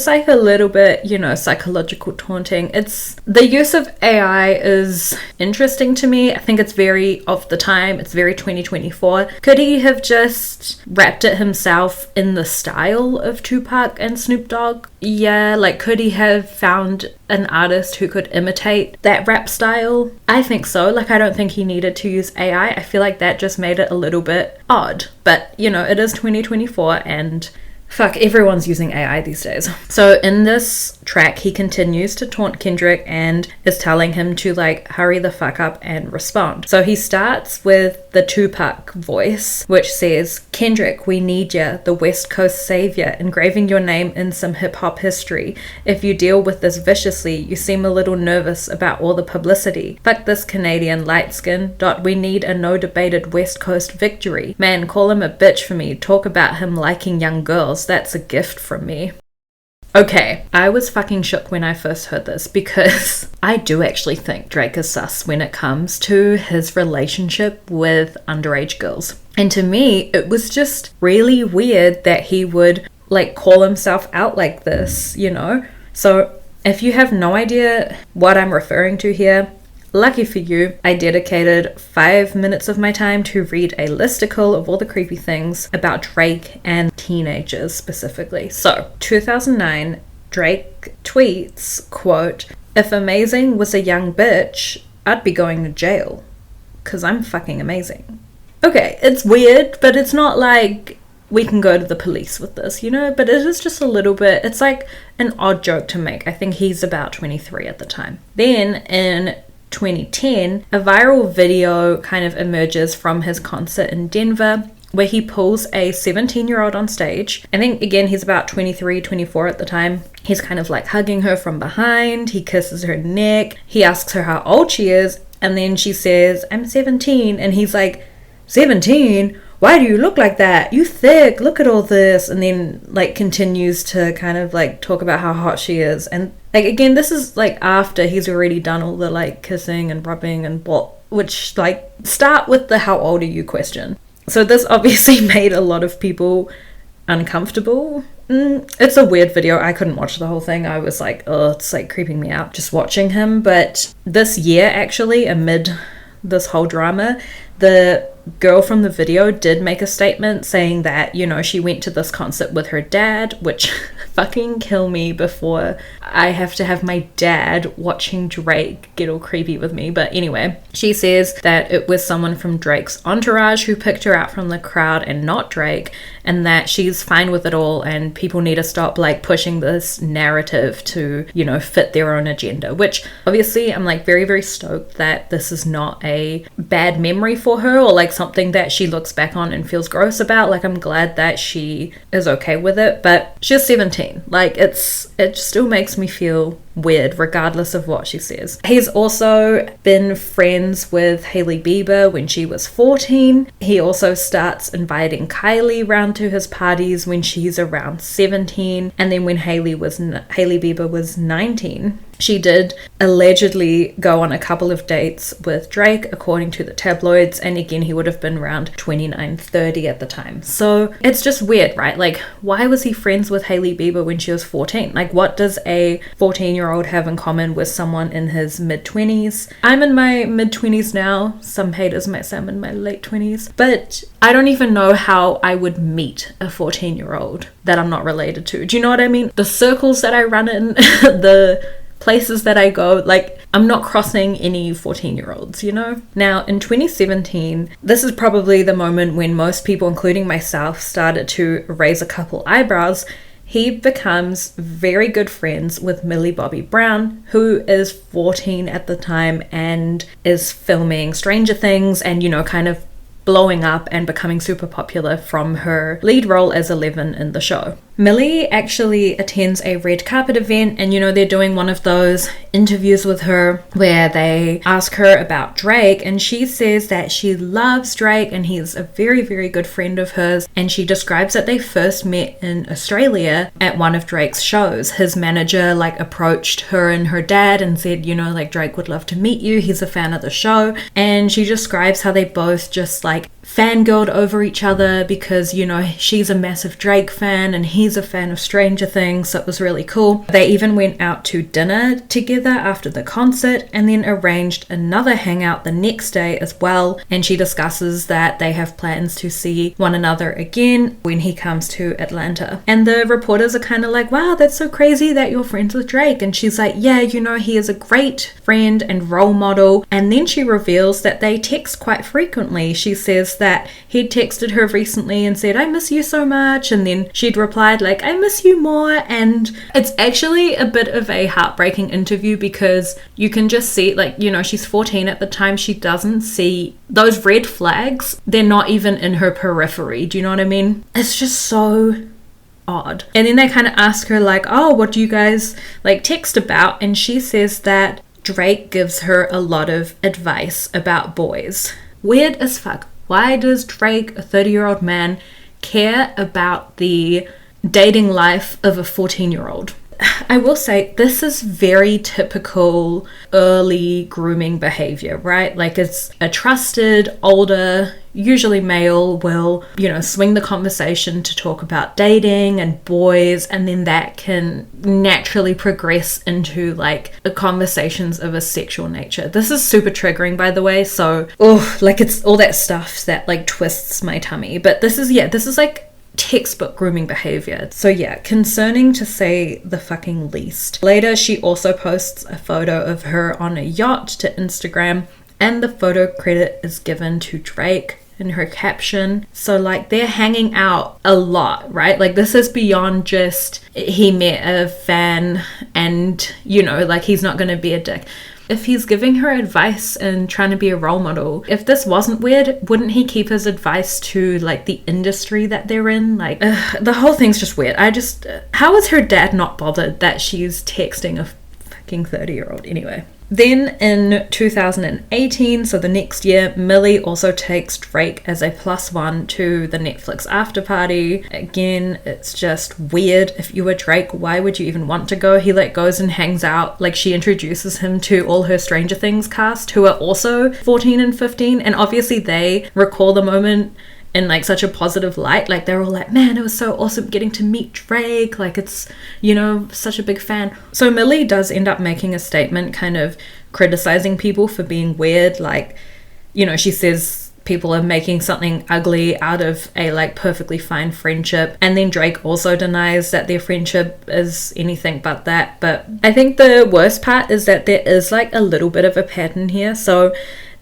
[SPEAKER 1] like a little bit, psychological taunting. The use of AI is interesting to me. I think it's very of the time. It's very 2024. Could he have just rapped it himself in the style of Tupac and Snoop Dogg? Yeah, like could he have found an artist who could imitate that rap style? I think so. Like I don't think he needed to use AI. I feel like that just made it a little bit odd. But, it is 2024 and fuck, everyone's using AI these days. So in this track, he continues to taunt Kendrick and is telling him to hurry the fuck up and respond. So he starts with the Tupac voice, which says, Kendrick, we need ya, the West Coast savior, engraving your name in some hip hop history. If you deal with this viciously, you seem a little nervous about all the publicity. Fuck this Canadian light skin. We need a no debated West Coast victory. Man, call him a bitch for me. Talk about him liking young girls. That's a gift from me. Okay, I was fucking shook when I first heard this because I do actually think Drake is sus when it comes to his relationship with underage girls. And to me, it was just really weird that he would call himself out like this, So if you have no idea what I'm referring to here, lucky for you, I dedicated 5 minutes of my time to read a listicle of all the creepy things about Drake and teenagers specifically. So, 2009, Drake tweets, quote, if amazing was a young bitch, I'd be going to jail, 'cause I'm fucking amazing. Okay, it's weird, but it's not like we can go to the police with this, but it is just a little bit, it's like an odd joke to make. I think he's about 23 at the time. Then in 2010, a viral video kind of emerges from his concert in Denver where he pulls a 17-year-old on stage. I think, again, he's about 23, 24 at the time. He's kind of hugging her from behind. He kisses her neck. He asks her how old she is. And then she says, I'm 17. And he's like, 17? Why do you look like that? You thick, look at all this. And then continues to kind of talk about how hot she is. And again, this is after he's already done all the kissing and rubbing and which start with the how old are you question. So this obviously made a lot of people uncomfortable. It's a weird video. I couldn't watch the whole thing. I was oh, it's creeping me out just watching him. But this year actually, amid this whole drama, the girl from the video did make a statement saying that, she went to this concert with her dad, which fucking kill me before I have to have my dad watching Drake get all creepy with me. But anyway, she says that it was someone from Drake's entourage who picked her out from the crowd and not Drake, and that she's fine with it all and people need to stop pushing this narrative to, fit their own agenda, which obviously I'm very, very stoked that this is not a bad memory for her or something that she looks back on and feels gross about. I'm glad that she is okay with it, but she's 17. It still makes me feel weird regardless of what she says. He's also been friends with Hailey Bieber when she was 14. He also starts inviting Kylie round to his parties when she's around 17, and then when Hailey Bieber was 19. She did allegedly go on a couple of dates with Drake, according to the tabloids, and again, he would have been around 29, 30 at the time. So it's just weird, right? Like, why was he friends with Hailey Bieber when she was 14? Like, what does a 14-year-old have in common with someone in his mid-20s? I'm in my mid-20s now. Some haters might say I'm in my late 20s. But I don't even know how I would meet a 14-year-old that I'm not related to. Do you know what I mean? The circles that I run in, the places that I go, like, I'm not crossing any 14-year-olds, you know? Now, in 2017, this is probably the moment when most people, including myself, started to raise a couple eyebrows. He becomes very good friends with Millie Bobby Brown, who is 14 at the time and is filming Stranger Things and, you know, kind of blowing up and becoming super popular from her lead role as 11 in the show. Millie actually attends a red carpet event, and you know, they're doing one of those interviews with her where they ask her about Drake, and she says that she loves Drake and he's a very, very good friend of hers. And she describes that they first met in Australia at one of Drake's shows. His manager like approached her and her dad and said, you know, like, Drake would love to meet you, he's a fan of the show. And she describes how they both just like fangirled over each other because, you know, she's a massive Drake fan and he's a fan of Stranger Things, so it was really cool. They even went out to dinner together after the concert and then arranged another hangout the next day as well, and she discusses that they have plans to see one another again when he comes to Atlanta. And the reporters are kind of like, wow, that's so crazy that you're friends with Drake. And she's like, yeah, you know, he is a great friend and role model. And then she reveals that they text quite frequently. She says that he'd texted her recently and said, I miss you so much, and then she'd replied like, I miss you more. And it's actually a bit of a heartbreaking interview because you can just see, like, you know, she's 14 at the time, she doesn't see those red flags, they're not even in her periphery. Do you know what I mean? It's just so odd. And then they kind of ask her like, oh, what do you guys like text about? And she says that Drake gives her a lot of advice about boys. Weird as fuck. Why does Drake, a 30-year-old man, care about the dating life of a 14-year-old? I will say this is very typical early grooming behavior, right? Like, it's a trusted, older, usually male will, you know, swing the conversation to talk about dating and boys, and then that can naturally progress into like conversations of a sexual nature. This is super triggering, by the way, so like, it's all that stuff that like twists my tummy. But this is like textbook grooming behavior. So yeah, concerning to say the fucking least. Later, she also posts a photo of her on a yacht to Instagram, and the photo credit is given to Drake in her caption. So like, they're hanging out a lot, right? Like, this is beyond just he met a fan and, you know, like, he's not gonna be a dick. If he's giving her advice and trying to be a role model, if this wasn't weird, wouldn't he keep his advice to like the industry that they're in? Like, the whole thing's just weird. How is her dad not bothered that she's texting a fucking 30-year-old anyway? Then in 2018, so the next year, Millie also takes Drake as a +1 to the Netflix after party. Again, it's just weird. If you were Drake, why would you even want to go? He like goes and hangs out, like she introduces him to all her Stranger Things cast who are also 14 and 15, and obviously they recall the moment in like such a positive light. Like, they're all like, man, it was so awesome getting to meet Drake, like, it's, you know, such a big fan. So Millie does end up making a statement kind of criticizing people for being weird. Like, you know, she says people are making something ugly out of a like perfectly fine friendship, and then Drake also denies that their friendship is anything but that. But I think the worst part is that there is like a little bit of a pattern here. So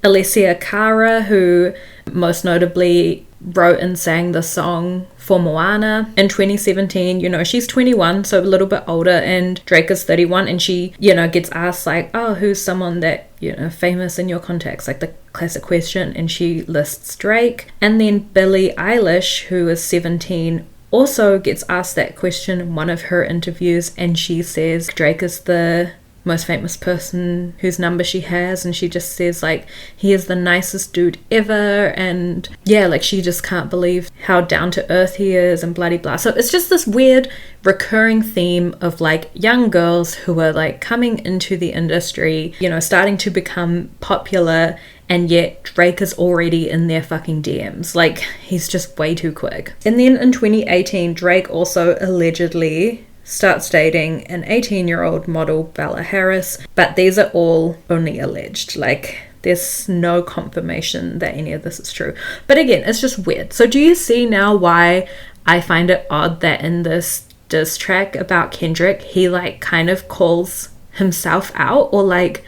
[SPEAKER 1] Alessia Cara, who most notably wrote and sang the song for Moana in 2017, you know, she's 21, so a little bit older, and Drake is 31, and she, you know, gets asked like, oh, who's someone that, you know, famous in your contacts, like the classic question, and she lists Drake. And then Billie Eilish, who is 17, also gets asked that question in one of her interviews, and she says Drake is the most famous person whose number she has, and she just says like, he is the nicest dude ever, and yeah, like she just can't believe how down to earth he is, and blah blah. So it's just this weird recurring theme of like young girls who are like coming into the industry, you know, starting to become popular, and yet Drake is already in their fucking DMs. Like, he's just way too quick. And then in 2018, Drake also allegedly starts dating an 18-year-old model, Bella Harris, but these are all only alleged. Like, there's no confirmation that any of this is true. But again, it's just weird. So do you see now why I find it odd that in this diss track about Kendrick, he like kind of calls himself out, or like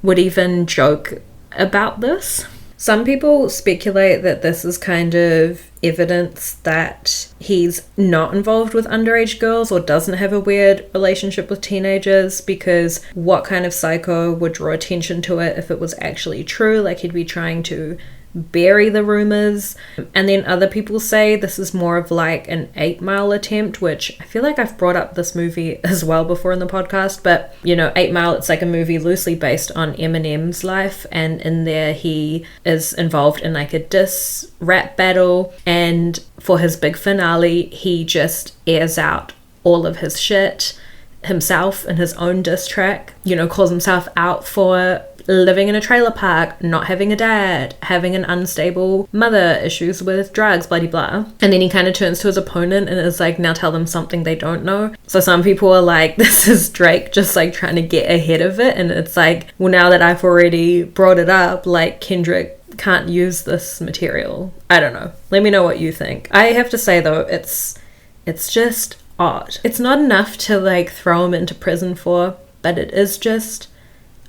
[SPEAKER 1] would even joke about this? Some people speculate that this is kind of evidence that he's not involved with underage girls or doesn't have a weird relationship with teenagers, because what kind of psycho would draw attention to it if it was actually true? Like, he'd be trying to bury the rumors. And then other people say this is more of like an 8 Mile attempt, which I feel like I've brought up this movie as well before in the podcast. But you know, 8 Mile, it's like a movie loosely based on Eminem's life, and in there he is involved in like a diss rap battle, and for his big finale he just airs out all of his shit himself in his own diss track. You know, calls himself out for living in a trailer park, not having a dad, having an unstable mother, issues with drugs, blah blah. And then he kind of turns to his opponent and is like, now tell them something they don't know. So some people are like, this is Drake just like trying to get ahead of it, and it's like, well, now that I've already brought it up, like Kendrick can't use this material. I don't know. Let me know what you think. I have to say though, it's just odd. It's not enough to like throw him into prison for, but it is just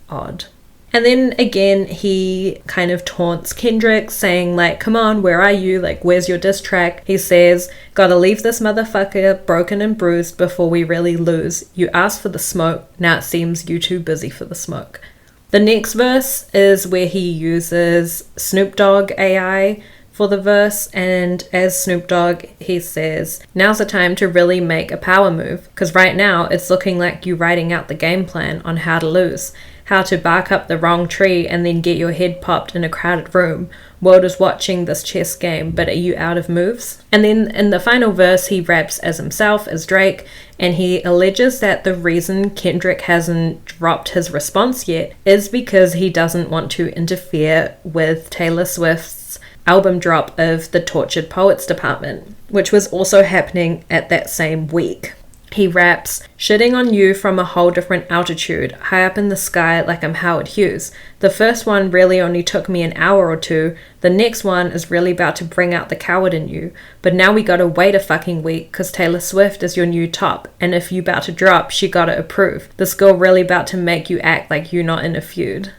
[SPEAKER 1] odd. And then again, he kind of taunts Kendrick, saying like, come on, where are you? Like, where's your diss track? He says, gotta leave this motherfucker broken and bruised before we really lose. You asked for the smoke, now it seems you too busy for the smoke. The next verse is where he uses Snoop Dogg AI for the verse, and as Snoop Dogg, he says, now's the time to really make a power move, because right now it's looking like you writing out the game plan on how to lose. How to bark up the wrong tree and then get your head popped in a crowded room. World is watching this chess game, but are you out of moves? And then in the final verse, he raps as himself, as Drake, and he alleges that the reason Kendrick hasn't dropped his response yet is because he doesn't want to interfere with Taylor Swift's album drop of the Tortured Poets Department, which was also happening at that same week. He raps, shitting on you from a whole different altitude, high up in the sky like I'm Howard Hughes. The first one really only took me an hour or two. The next one is really about to bring out the coward in you. But now we gotta wait a fucking week, cause Taylor Swift is your new top. And if you about to drop, she gotta approve. This girl really about to make you act like you not in a feud.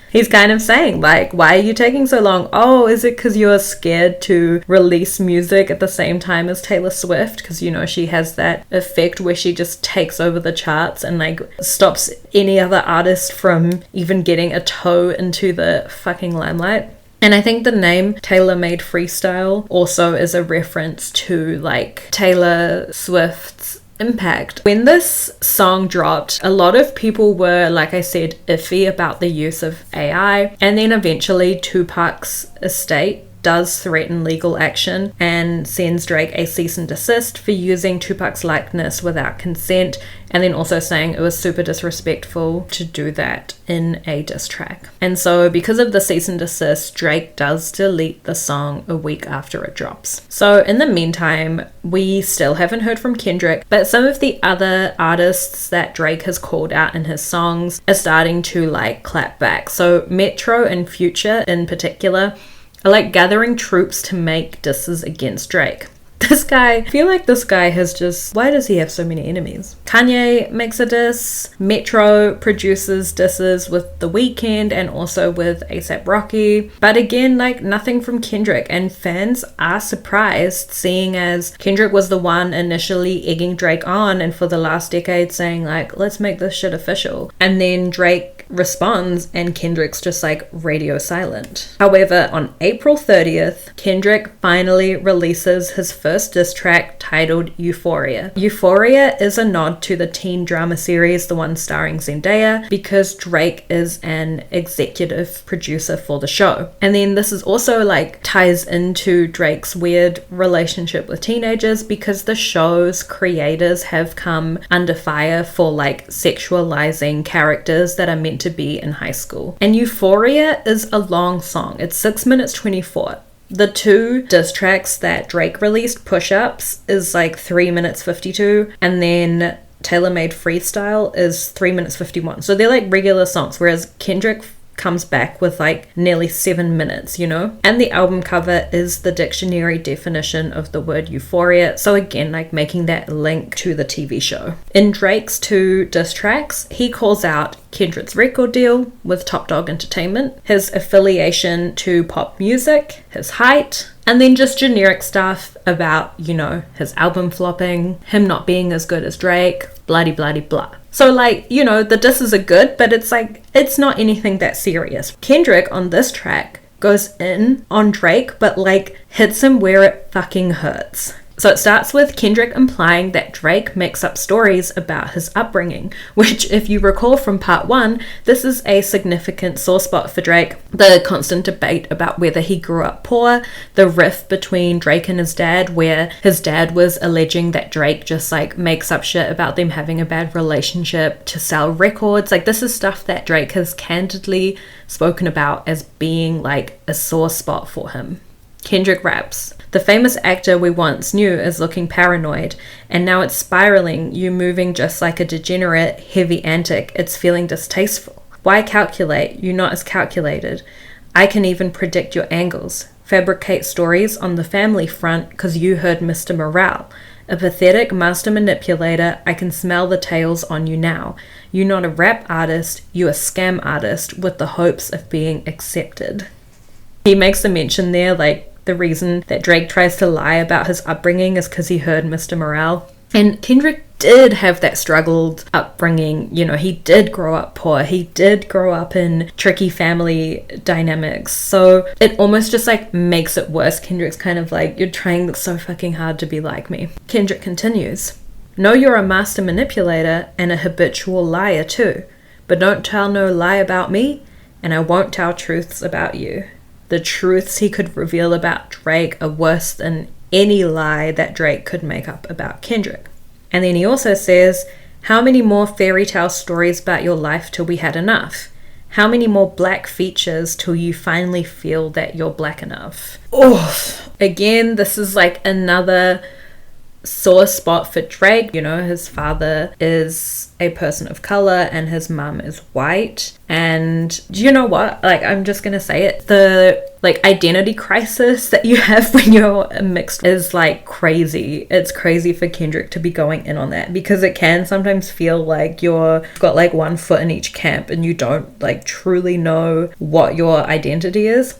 [SPEAKER 1] He's kind of saying, like, why are you taking so long? Oh, is it because you're scared to release music at the same time as Taylor Swift? Because, you know, she has that effect where she just takes over the charts and, like, stops any other artist from even getting a toe into the fucking limelight. And I think the name Taylor Made Freestyle also is a reference to, like, Taylor Swift's impact. When this song dropped, a lot of people were, like I said, iffy about the use of AI, and then eventually Tupac's estate does threaten legal action and sends Drake a cease and desist for using Tupac's likeness without consent, and then also saying it was super disrespectful to do that in a diss track. And so because of the cease and desist, Drake does delete the song a week after it drops. So in the meantime, we still haven't heard from Kendrick, but some of the other artists that Drake has called out in his songs are starting to like clap back. So Metro and Future in particular are like gathering troops to make disses against Drake. This guy, I feel like this guy has just, why does he have so many enemies? Kanye makes a diss, Metro produces disses with The Weeknd and also with A$AP Rocky, but again, like nothing from Kendrick, and fans are surprised seeing as Kendrick was the one initially egging Drake on and for the last decade saying like, let's make this shit official. And then Drake responds and Kendrick's just like radio silent. However, on April 30th, Kendrick finally releases his first diss track titled Euphoria. Euphoria is a nod to the teen drama series, the one starring Zendaya, because Drake is an executive producer for the show. And then this is also like ties into Drake's weird relationship with teenagers, because the show's creators have come under fire for like sexualizing characters that are meant to be in high school. And Euphoria is a long song. It's 6 minutes 24. The two diss tracks that Drake released, Push Ups, is like 3 minutes 52, and then Tailor Made Freestyle is 3 minutes 51. So they're like regular songs, whereas Kendrick comes back with like nearly 7 minutes, you know? And the album cover is the dictionary definition of the word euphoria, so again, like making that link to the TV show. In Drake's two diss tracks, he calls out Kendrick's record deal with Top Dog Entertainment, his affiliation to pop music, his height, and then just generic stuff about, you know, his album flopping, him not being as good as Drake, blah-de-blah-de-blah. So like, you know, the disses are good, but it's like, it's not anything that serious. Kendrick on this track goes in on Drake, but like hits him where it fucking hurts. So it starts with Kendrick implying that Drake makes up stories about his upbringing, which, if you recall from part 1, this is a significant sore spot for Drake. The constant debate about whether he grew up poor, the rift between Drake and his dad, where his dad was alleging that Drake just like makes up shit about them having a bad relationship to sell records. Like, this is stuff that Drake has candidly spoken about as being like a sore spot for him. Kendrick raps, "The famous actor we once knew is looking paranoid, and now it's spiraling, you moving just like a degenerate, heavy antic, it's feeling distasteful. Why calculate? You not as calculated. I can even predict your angles. Fabricate stories on the family front, 'cause you heard Mr. Morale. A pathetic master manipulator, I can smell the tails on you now. You not a rap artist, you a scam artist with the hopes of being accepted." He makes a mention there, like, the reason that Drake tries to lie about his upbringing is because he heard Mr. Morale. And Kendrick did have that struggled upbringing. You know, he did grow up poor. He did grow up in tricky family dynamics. So it almost just like makes it worse. Kendrick's kind of like, you're trying so fucking hard to be like me. Kendrick continues, "Know you're a master manipulator and a habitual liar too. But don't tell no lie about me, and I won't tell truths about you." The truths he could reveal about Drake are worse than any lie that Drake could make up about Kendrick. And then he also says, "How many more fairy tale stories about your life till we had enough? How many more black features till you finally feel that you're black enough?" Oh, again, this is like another sore spot for Drake. You know, his father is a person of color and his mum is white, and you know what, like, I'm just gonna say it, the like identity crisis that you have when you're mixed is like crazy. It's crazy for Kendrick to be going in on that, because it can sometimes feel like you're got like one foot in each camp and you don't like truly know what your identity is.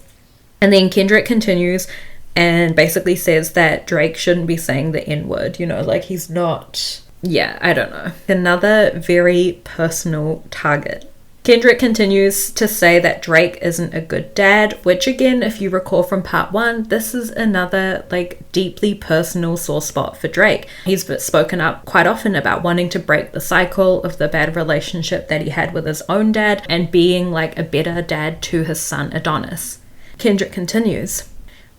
[SPEAKER 1] And then Kendrick continues and basically says that Drake shouldn't be saying the N-word, you know, like he's not, yeah, I don't know. Another very personal target. Kendrick continues to say that Drake isn't a good dad, which again, if you recall from part 1, this is another like deeply personal sore spot for Drake. He's spoken up quite often about wanting to break the cycle of the bad relationship that he had with his own dad and being like a better dad to his son Adonis. Kendrick continues,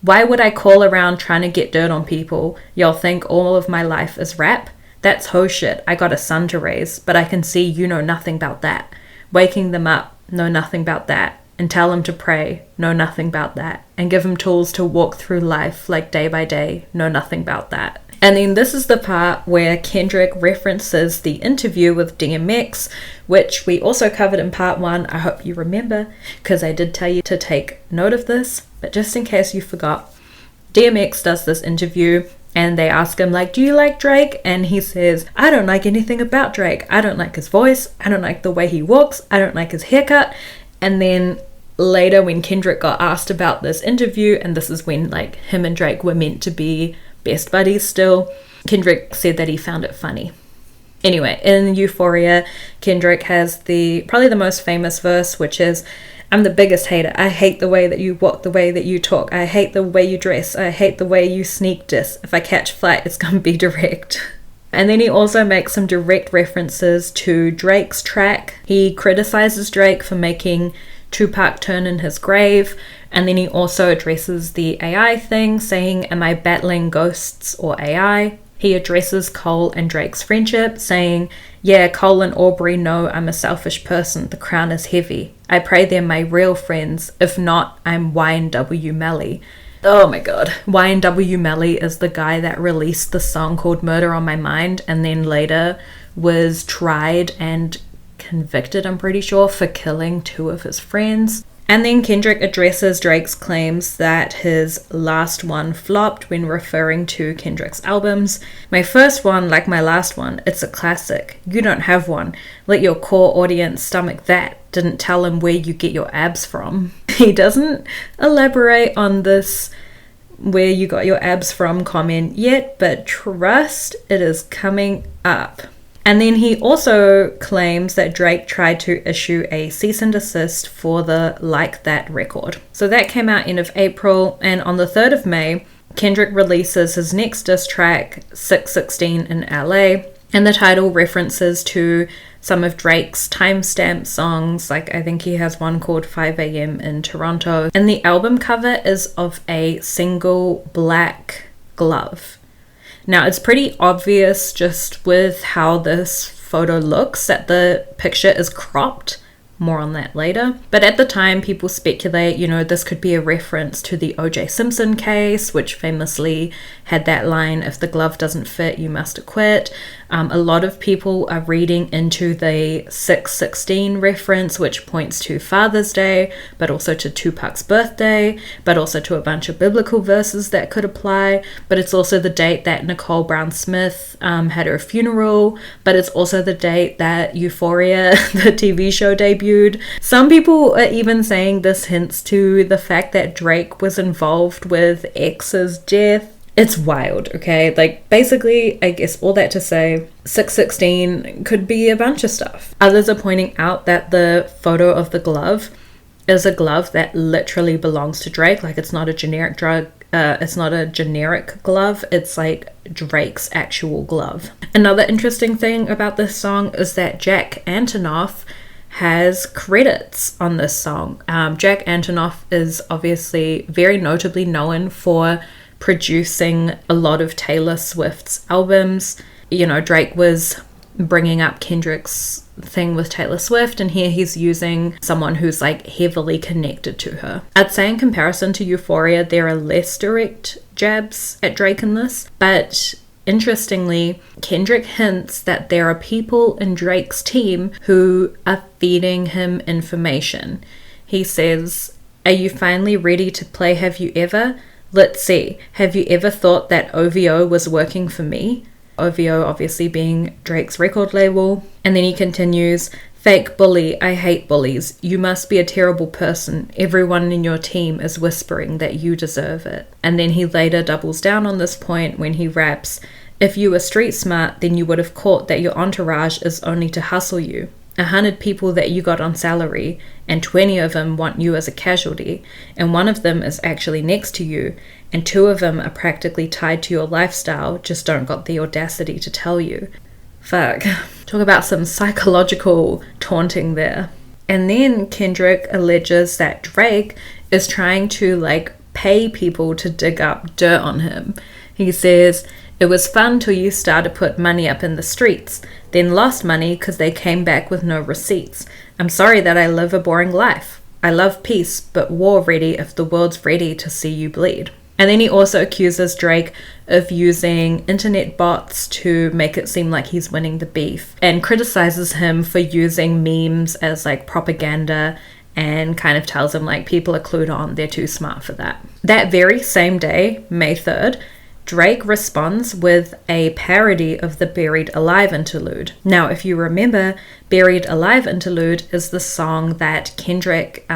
[SPEAKER 1] "Why would I call around trying to get dirt on people? Y'all think all of my life is rap? That's ho shit. I got a son to raise, but I can see you know nothing about that. Waking them up, know nothing about that. And tell them to pray, know nothing about that. And give them tools to walk through life like day by day, know nothing about that." And then this is the part where Kendrick references the interview with DMX, which we also covered in part 1. I hope you remember, because I did tell you to take note of this, but just in case you forgot, DMX does this interview and they ask him like, "Do you like Drake?" And he says, "I don't like anything about Drake. I don't like his voice. I don't like the way he walks. I don't like his haircut." And then later when Kendrick got asked about this interview, and this is when like him and Drake were meant to be best buddies still, Kendrick said that he found it funny. Anyway, in Euphoria, Kendrick has probably the most famous verse, which is, I'm the biggest hater. I hate the way that you walk, the way that you talk. I hate the way you dress. I hate the way you sneak diss. If I catch a flight, it's gonna be direct. And then he also makes some direct references to Drake's track. He criticizes Drake for making Tupac turn in his grave. And then he also addresses the AI thing, saying, am I battling ghosts or AI? He addresses Cole and Drake's friendship, saying, yeah, Cole and Aubrey know I'm a selfish person. The crown is heavy. I pray they're my real friends. If not, I'm YNW Melly. Oh my god. YNW Melly is the guy that released the song called Murder on My Mind and then later was tried and convicted, I'm pretty sure, for killing 2 of his friends. And then Kendrick addresses Drake's claims that his last one flopped when referring to Kendrick's albums. My first one, like my last one, it's a classic. You don't have one. Let your core audience stomach that. Didn't tell him where you get your abs from. He doesn't elaborate on this where you got your abs from comment yet, but trust, it is coming up. And then he also claims that Drake tried to issue a cease and desist for the Like That record. So that came out end of April, and on the 3rd of May, Kendrick releases his next diss track, 616 in LA, and the title references to some of Drake's timestamp songs, like I think he has one called 5 a.m. in Toronto. And the album cover is of a single black glove. Now, it's pretty obvious just with how this photo looks that the picture is cropped. More on that later. But at the time, people speculate, this could be a reference to the O.J. Simpson case, which famously had that line, if the glove doesn't fit, you must acquit. A lot of people are reading into the 616 reference, which points to Father's Day, but also to Tupac's birthday, but also to a bunch of biblical verses that could apply. But it's also the date that Nicole Brown Smith had her funeral, but it's also the date that Euphoria, the TV show, debuted. Some people are even saying this hints to the fact that Drake was involved with X's death. It's wild, okay? Like, basically, I guess all that to say, 616 could be a bunch of stuff. Others are pointing out that the photo of the glove is a glove that literally belongs to Drake. Like, it's not a generic it's not a generic glove. It's like Drake's actual glove. Another interesting thing about this song is that Jack Antonoff has credits on this song. Jack Antonoff is obviously very notably known for producing a lot of Taylor Swift's albums. Drake was bringing up Kendrick's thing with Taylor Swift, and here he's using someone who's like heavily connected to her. I'd say in comparison to Euphoria, there are less direct jabs at Drake in this, but interestingly, Kendrick hints that there are people in Drake's team who are feeding him information. He says, are you finally ready to play Have You Ever? Let's see. Have you ever thought that OVO was working for me? OVO obviously being Drake's record label. And then he continues, fake bully, I hate bullies. You must be a terrible person. Everyone in your team is whispering that you deserve it. And then he later doubles down on this point when he raps, if you were street smart, then you would have caught that your entourage is only to hustle you. 100 people that you got on salary, and 20 of them want you as a casualty, and one of them is actually next to you, and 2 of them are practically tied to your lifestyle, just don't got the audacity to tell you. Fuck. Talk about some psychological taunting there. And then Kendrick alleges that Drake is trying to pay people to dig up dirt on him. He says, it was fun till you started to put money up in the streets, then lost money because they came back with no receipts. I'm sorry that I live a boring life. I love peace, but war ready if the world's ready to see you bleed. And then he also accuses Drake of using internet bots to make it seem like he's winning the beef, and criticizes him for using memes as propaganda, and kind of tells him people are clued on, they're too smart for that. That very same day, May 3rd, Drake responds with a parody of the Buried Alive interlude. Now, if you remember, Buried Alive interlude is the song that Kendrick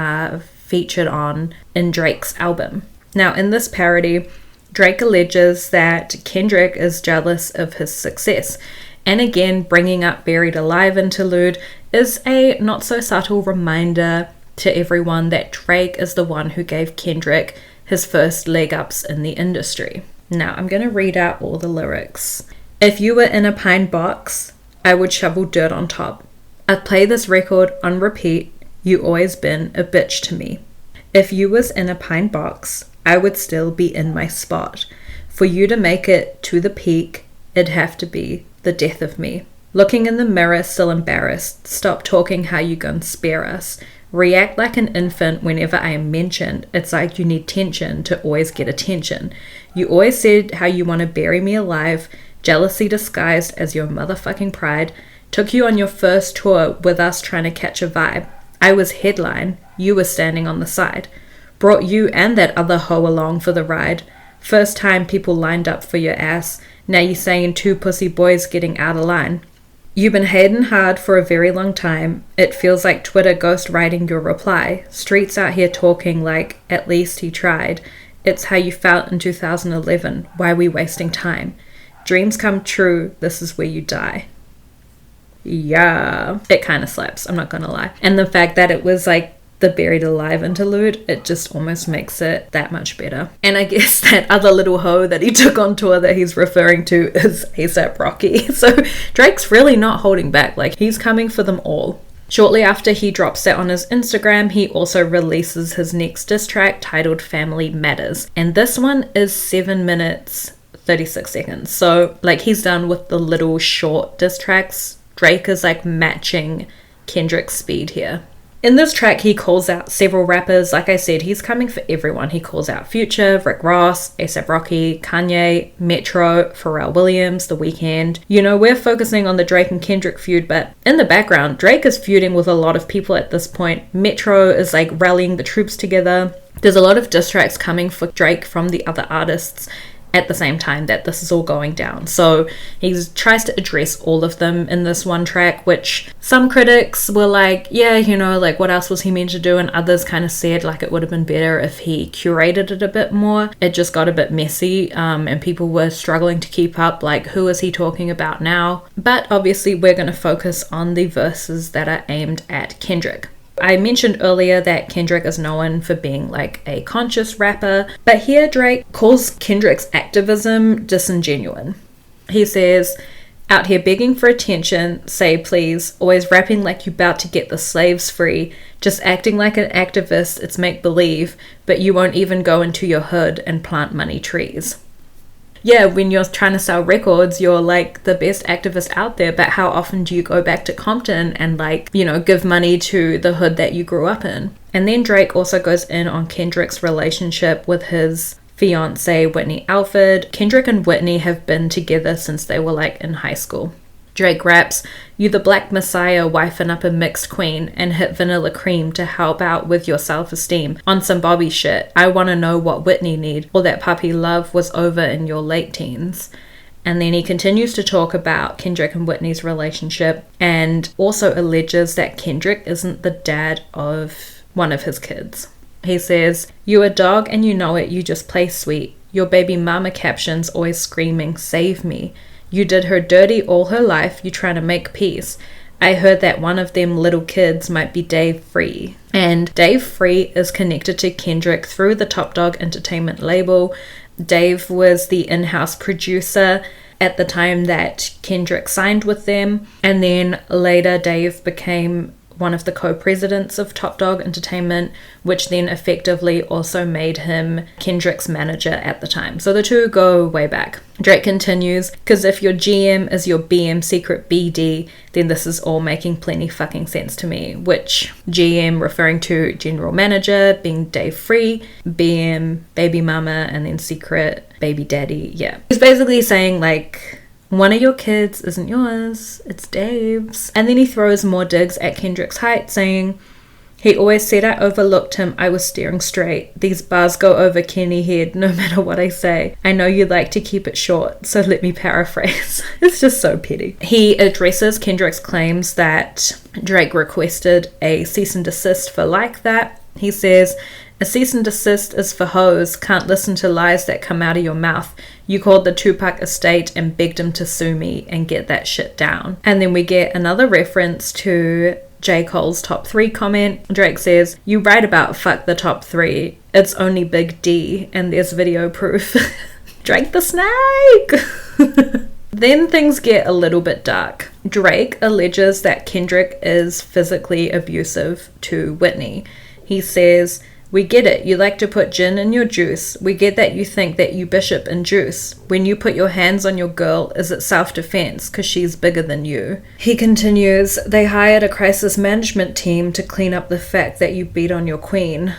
[SPEAKER 1] featured on in Drake's album. Now, in this parody, Drake alleges that Kendrick is jealous of his success, And again, bringing up Buried Alive interlude is a not so subtle reminder to everyone that Drake is the one who gave Kendrick his first leg ups in the industry. Now, I'm going to read out all the lyrics. If you were in a pine box, I would shovel dirt on top. I'd play this record on repeat. You always been a bitch to me. If you was in a pine box, I would still be in my spot. For you to make it to the peak, it'd have to be the death of me. Looking in the mirror, still embarrassed. Stop talking how you gon' spare us. React like an infant whenever I am mentioned. It's like you need tension to always get attention. You always said how you want to bury me alive. Jealousy disguised as your motherfucking pride. Took you on your first tour with us trying to catch a vibe. I was headline. You were standing on the side. Brought you and that other hoe along for the ride. First time people lined up for your ass. Now you saying 2 pussy boys getting out of line. You've been hating hard for a very long time. It feels like Twitter ghostwriting your reply. Streets out here talking like, at least he tried. It's how you felt in 2011. Why we wasting time? Dreams come true. This is where you die. Yeah. It kind of slaps, I'm not gonna lie. And the fact that it was like the Buried Alive interlude, it just almost makes it that much better. And I guess that other little hoe that he took on tour that he's referring to is A$AP Rocky. So Drake's really not holding back, like he's coming for them all. Shortly after he drops that on his Instagram, he also releases his next diss track titled Family Matters. And this one is 7 minutes 36 seconds. So like he's done with the little short diss tracks. Drake is like matching Kendrick's speed here. In this track, he calls out several rappers. Like I said, he's coming for everyone. He calls out Future, Rick Ross, A$AP Rocky, Kanye, Metro, Pharrell Williams, The Weeknd. You know, we're focusing on the Drake and Kendrick feud, but in the background, Drake is feuding with a lot of people at this point. Metro is like rallying the troops together. There's a lot of diss tracks coming for Drake from the other artists at the same time that this is all going down. So he tries to address all of them in this one track, which some critics were like, yeah, you know, like what else was he meant to do? And others kind of said like it would have been better if he curated it a bit more. It just got a bit messy and people were struggling to keep up, like who is he talking about now? But obviously we're going to focus on the verses that are aimed at Kendrick. I mentioned earlier that Kendrick is known for being like a conscious rapper, but here Drake calls Kendrick's activism disingenuous. He says, out here begging for attention, say please, always rapping like you about to get the slaves free, just acting like an activist, it's make-believe, but you won't even go into your hood and plant money trees. Yeah, when you're trying to sell records, you're like the best activist out there, but how often do you go back to Compton and like, you know, give money to the hood that you grew up in? And then Drake also goes in on Kendrick's relationship with his fiance, Whitney Alford. Kendrick and Whitney have been together since they were like in high school. Drake raps, you the black messiah wifing up a mixed queen and hit vanilla cream to help out with your self-esteem. On some Bobby shit, I want to know what Whitney need. All that puppy love was over in your late teens. And then he continues to talk about Kendrick and Whitney's relationship and also alleges that Kendrick isn't the dad of one of his kids. He says, you a dog and you know it, you just play sweet. Your baby mama captions always screaming, save me. You did her dirty all her life, you trying to make peace. I heard that one of them little kids might be Dave Free. And Dave Free is connected to Kendrick through the Top Dog Entertainment label. Dave was the in-house producer at the time that Kendrick signed with them. And then later Dave became one of the co-presidents of Top Dog Entertainment, which then effectively also made him Kendrick's manager at the time. So the two go way back. Drake continues, because if your GM is your BM secret BD, then this is all making plenty fucking sense to me. Which GM referring to general manager being Dave Free, BM baby mama, and then secret baby daddy. Yeah. He's basically saying like, one of your kids isn't yours, it's Dave's. And then he throws more digs at Kendrick's height, saying, he always said I overlooked him, I was staring straight. These bars go over Kenny head no matter what I say. I know you like to keep it short, so let me paraphrase. It's just so petty. He addresses Kendrick's claims that Drake requested a cease and desist for like that. He says, A cease and desist is for hoes. Can't listen to lies that come out of your mouth. You called the Tupac estate and begged him to sue me and get that shit down. And then we get another reference to J. Cole's top 3 comment. Drake says, you write about fuck the top 3. It's only Big D and there's video proof. Drake the snake! Then things get a little bit dark. Drake alleges that Kendrick is physically abusive to Whitney. He says, we get it, you like to put gin in your juice. We get that you think that you bishop and juice. When you put your hands on your girl, is it self-defense because she's bigger than you? He continues, they hired a crisis management team to clean up the fact that you beat on your queen.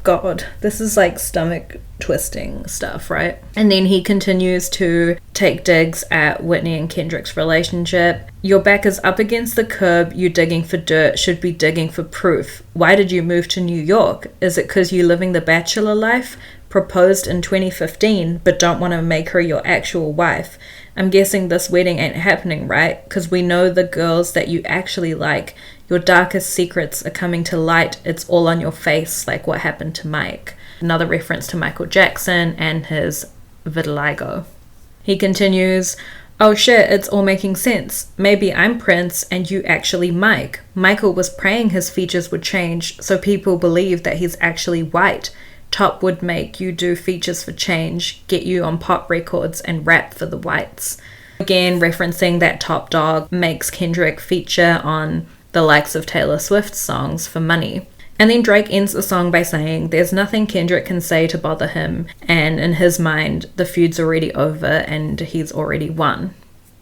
[SPEAKER 1] God, this is like stomach twisting stuff, right? And then he continues to take digs at Whitney and Kendrick's relationship. Your back is up against the curb, you digging for dirt, should be digging for proof. Why did you move to New York? Is it because you're living the bachelor life? Proposed in 2015, but don't want to make her your actual wife. I'm guessing this wedding ain't happening, right? Because we know the girls that you actually like. Your darkest secrets are coming to light. It's all on your face, like what happened to Mike. Another reference to Michael Jackson and his vitiligo. He continues, oh shit, it's all making sense. Maybe I'm Prince and you actually Mike. Michael was praying his features would change, so people believe that he's actually white. Top would make you do features for change, get you on pop records and rap for the whites. Again, referencing that Top Dog makes Kendrick feature on the likes of Taylor Swift's songs for money. And then Drake ends the song by saying there's nothing Kendrick can say to bother him, and in his mind the feud's already over and he's already won.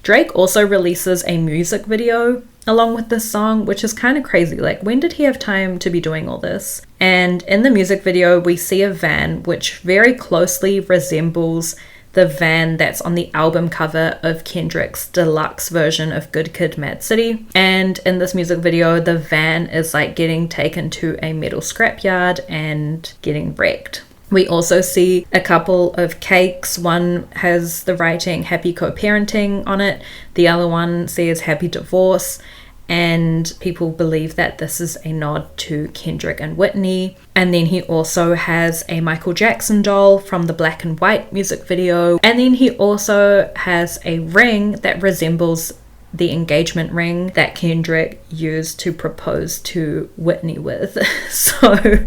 [SPEAKER 1] Drake also releases a music video along with this song, which is kind of crazy. Like, when did he have time to be doing all this? And in the music video we see a van which very closely resembles the van that's on the album cover of Kendrick's deluxe version of Good Kid, Mad City. And in this music video, the van is like getting taken to a metal scrapyard and getting wrecked. We also see a couple of cakes. One has the writing Happy Co-Parenting on it. The other one says Happy Divorce. And people believe that this is a nod to Kendrick and Whitney. And then he also has a Michael Jackson doll from the Black and White music video. And then he also has a ring that resembles the engagement ring that Kendrick used to propose to Whitney with. So,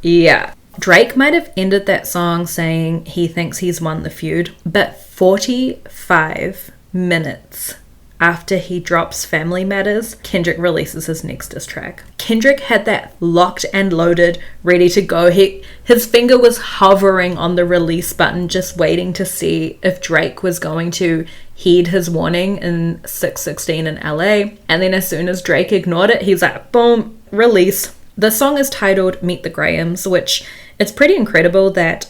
[SPEAKER 1] yeah. Drake might have ended that song saying he thinks he's won the feud, but 45 minutes after he drops Family Matters, Kendrick releases his next diss track. Kendrick had that locked and loaded, ready to go. His finger was hovering on the release button, just waiting to see if Drake was going to heed his warning in 616 in LA. And then as soon as Drake ignored it, he's like, boom, release. The song is titled Meet the Grahams, which it's pretty incredible that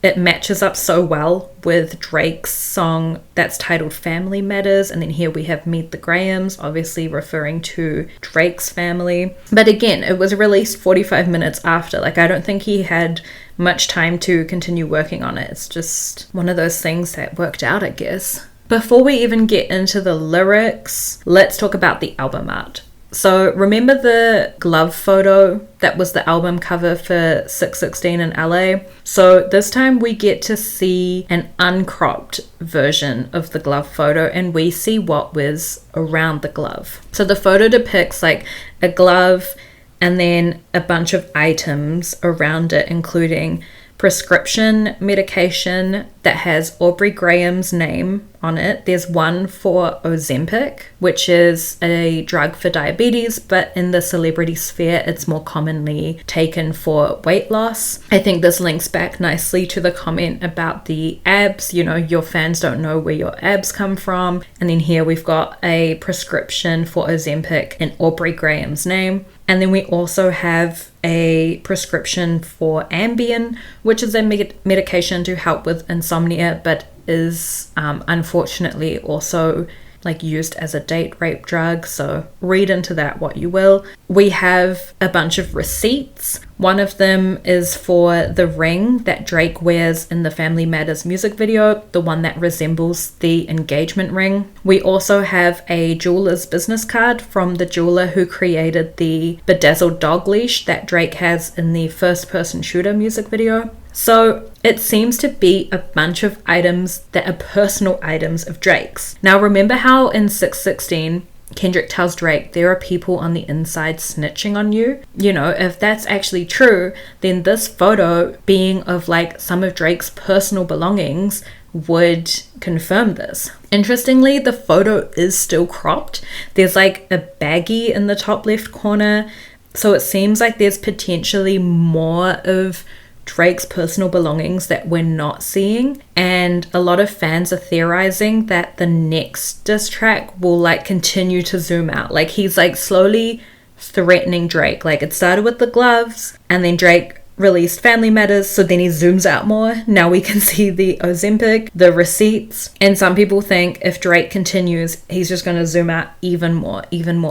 [SPEAKER 1] it matches up so well with Drake's song that's titled Family Matters. And then here we have Meet the Grahams, obviously referring to Drake's family. But again, it was released 45 minutes after. Like, I don't think he had much time to continue working on it. It's just one of those things that worked out, I guess. Before we even get into the lyrics, let's talk about the album art. So remember the glove photo that was the album cover for 616 in LA? So this time we get to see an uncropped version of the glove photo, and we see what was around the glove. So the photo depicts like a glove and then a bunch of items around it, including prescription medication that has Aubrey Graham's name on it. There's one for Ozempic, which is a drug for diabetes, but in the celebrity sphere, it's more commonly taken for weight loss. I think this links back nicely to the comment about the abs. You know, your fans don't know where your abs come from. And then here we've got a prescription for Ozempic in Aubrey Graham's name. And then we also have a prescription for Ambien, which is a medication to help with insomnia, but is unfortunately also like used as a date rape drug. So read into that what you will. We have a bunch of receipts. One of them is for the ring that Drake wears in the Family Matters music video, the one that resembles the engagement ring. We also have a jeweler's business card from the jeweler who created the bedazzled dog leash that Drake has in the First Person Shooter music video. So it seems to be a bunch of items that are personal items of Drake's. Now remember how in 616 Kendrick tells Drake there are people on the inside snitching on you? You know, if that's actually true, then this photo being of like some of Drake's personal belongings would confirm this. Interestingly, the photo is still cropped. There's like a baggie in the top left corner. So it seems like there's potentially more of Drake's personal belongings that we're not seeing, and a lot of fans are theorizing that the next diss track will like continue to zoom out. Like he's like slowly threatening Drake. Like it started with the gloves and then Drake released Family Matters, so then he zooms out more. Now we can see the Ozempic, the receipts, and some people think if Drake continues, he's just going to zoom out even more,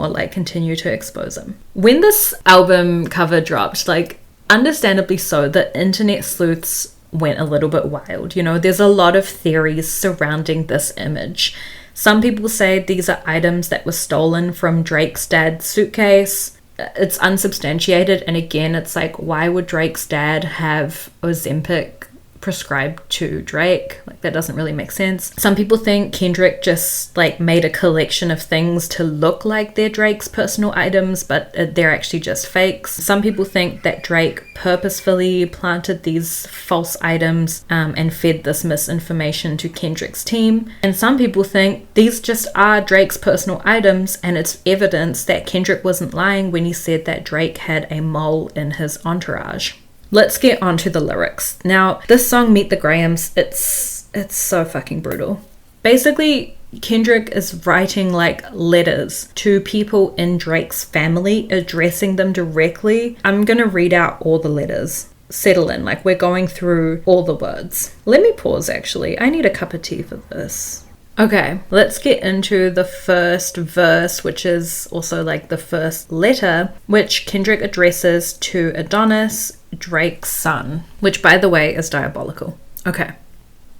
[SPEAKER 1] like continue to expose him. When this album cover dropped, like understandably so, the internet sleuths went a little bit wild. You know, there's a lot of theories surrounding this image. Some people say these are items that were stolen from Drake's dad's suitcase. It's unsubstantiated, and again, it's like, why would Drake's dad have Ozempic prescribed to Drake? Like that doesn't really make sense. Some people think Kendrick just like made a collection of things to look like they're Drake's personal items, but they're actually just fakes. Some people think that Drake purposefully planted these false items and fed this misinformation to Kendrick's team. And some people think these just are Drake's personal items, and it's evidence that Kendrick wasn't lying when he said that Drake had a mole in his entourage. Let's get on to the lyrics. Now, this song, Meet the Grahams, it's so fucking brutal. Basically, Kendrick is writing like letters to people in Drake's family, addressing them directly. I'm gonna read out all the letters. Settle in, like we're going through all the words. Let me pause actually. I need a cup of tea for this. Okay, let's get into the first verse, which is also like the first letter, which Kendrick addresses to Adonis, Drake's son, which by the way is diabolical. Okay.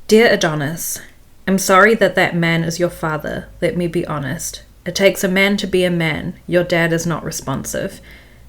[SPEAKER 1] Dear Adonis, I'm sorry that man is your father. Let me be honest. It takes a man to be a man. Your dad is not responsive.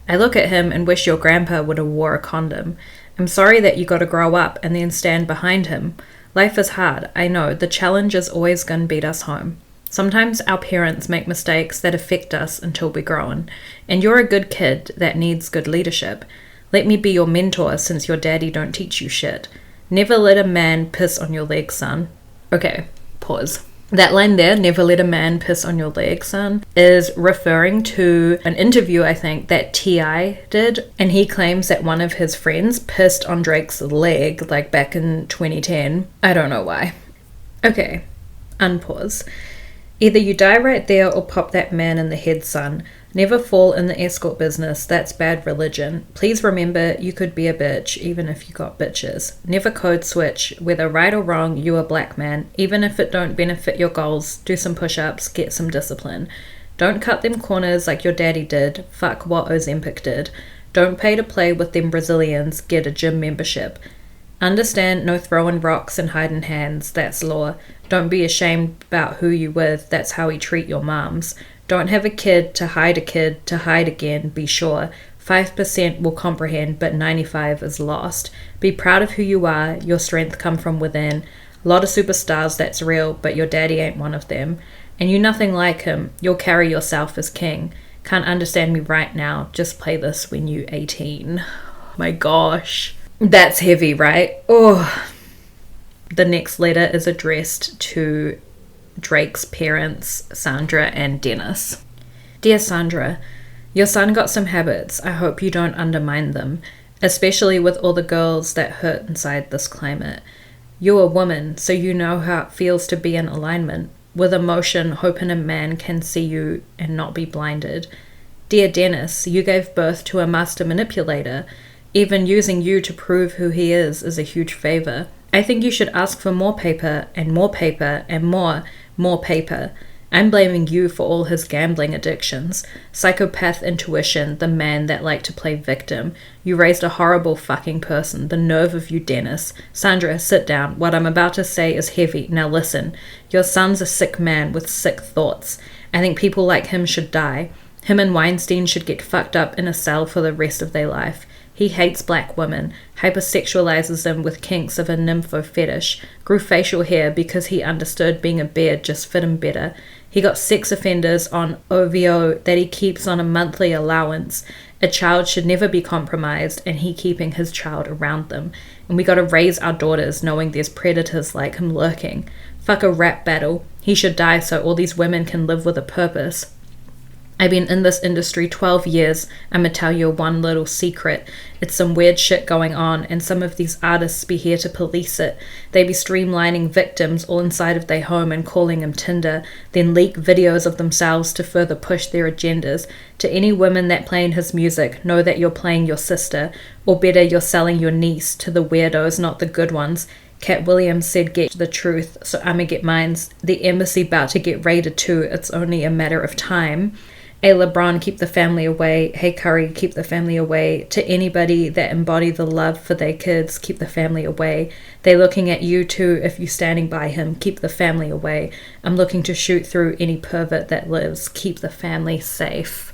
[SPEAKER 1] I look at him and wish your grandpa would have wore a condom. I'm sorry that you gotta grow up and then stand behind him. Life is hard, I know. The challenge is always gonna beat us home. Sometimes our parents make mistakes that affect us until we're grown. And you're a good kid that needs good leadership. Let me be your mentor since your daddy don't teach you shit. Never let a man piss on your leg, son. Okay, pause. That line there, never let a man piss on your leg, son, is referring to an interview, I think, that T.I. did. And he claims that one of his friends pissed on Drake's leg, like back in 2010. I don't know why. Okay, unpause. Either you die right there or pop that man in the head, son. Never fall in the escort business, that's bad religion. Please remember you could be a bitch even if you got bitches. Never code switch, whether right or wrong, you a black man. Even if it don't benefit your goals, do some push-ups, get some discipline. Don't cut them corners like your daddy did, fuck what Ozempic did. Don't pay to play with them Brazilians, get a gym membership. Understand no throwing rocks and hiding hands, that's law. Don't be ashamed about who you with, that's how we treat your moms. Don't have a kid to hide again, be sure. 5% will comprehend, but 95 is lost. Be proud of who you are, your strength come from within. A lot of superstars, that's real, but your daddy ain't one of them. And you nothing like him, you'll carry yourself as king. Can't understand me right now, just play this when you 18. My gosh. That's heavy, right? Oh. The next letter is addressed to Drake's parents, Sandra and Dennis. Dear Sandra, your son got some habits. I hope you don't undermine them, especially with all the girls that hurt inside this climate. You're a woman, so you know how it feels to be in alignment, with emotion, hoping a man can see you and not be blinded. Dear Dennis, you gave birth to a master manipulator. Even using you to prove who he is a huge favor. I think you should ask for more paper and more paper and more paper. I'm blaming you for all his gambling addictions. Psychopath intuition, the man that liked to play victim. You raised a horrible fucking person. The nerve of you, Dennis. Sandra, sit down. What I'm about to say is heavy. Now listen. Your son's a sick man with sick thoughts. I think people like him should die. Him and Weinstein should get fucked up in a cell for the rest of their life. He hates black women, hypersexualizes them with kinks of a nympho fetish, grew facial hair because he understood being a beard just fit him better. He got sex offenders on OVO that he keeps on a monthly allowance. A child should never be compromised, and he keeping his child around them. And we gotta raise our daughters knowing there's predators like him lurking. Fuck a rap battle. He should die so all these women can live with a purpose. I've been in this industry 12 years. I'ma tell you one little secret. It's some weird shit going on, and some of these artists be here to police it. They be streamlining victims all inside of their home and calling them Tinder, then leak videos of themselves to further push their agendas. To any women that playing his music, know that you're playing your sister, or better, you're selling your niece to the weirdos, not the good ones. Cat Williams said get the truth, so I'ma get mines. The embassy about to get raided too, it's only a matter of time. Hey LeBron, keep the family away. Hey Curry, keep the family away. To anybody that embody the love for their kids, keep the family away. They looking at you too if you standing by him, keep the family away. I'm looking to shoot through any pervert that lives, keep the family safe.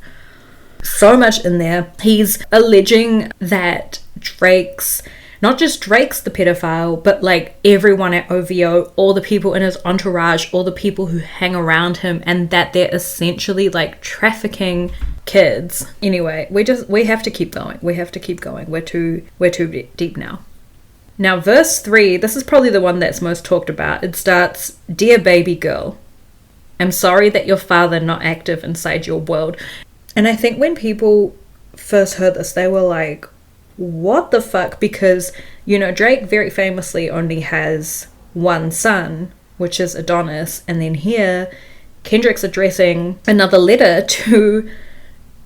[SPEAKER 1] So much in there. He's alleging that not just Drake's the pedophile, but like everyone at OVO, all the people in his entourage, all the people who hang around him, and that they're essentially like trafficking kids. Anyway, we have to keep going. We have to keep going. We're too deep now. Now verse 3, this is probably the one that's most talked about. It starts, "Dear baby girl, I'm sorry that your father not active inside your world." And I think when people first heard this, they were like, what the fuck? Because, you know, Drake very famously only has one son, which is Adonis, and then here Kendrick's addressing another letter to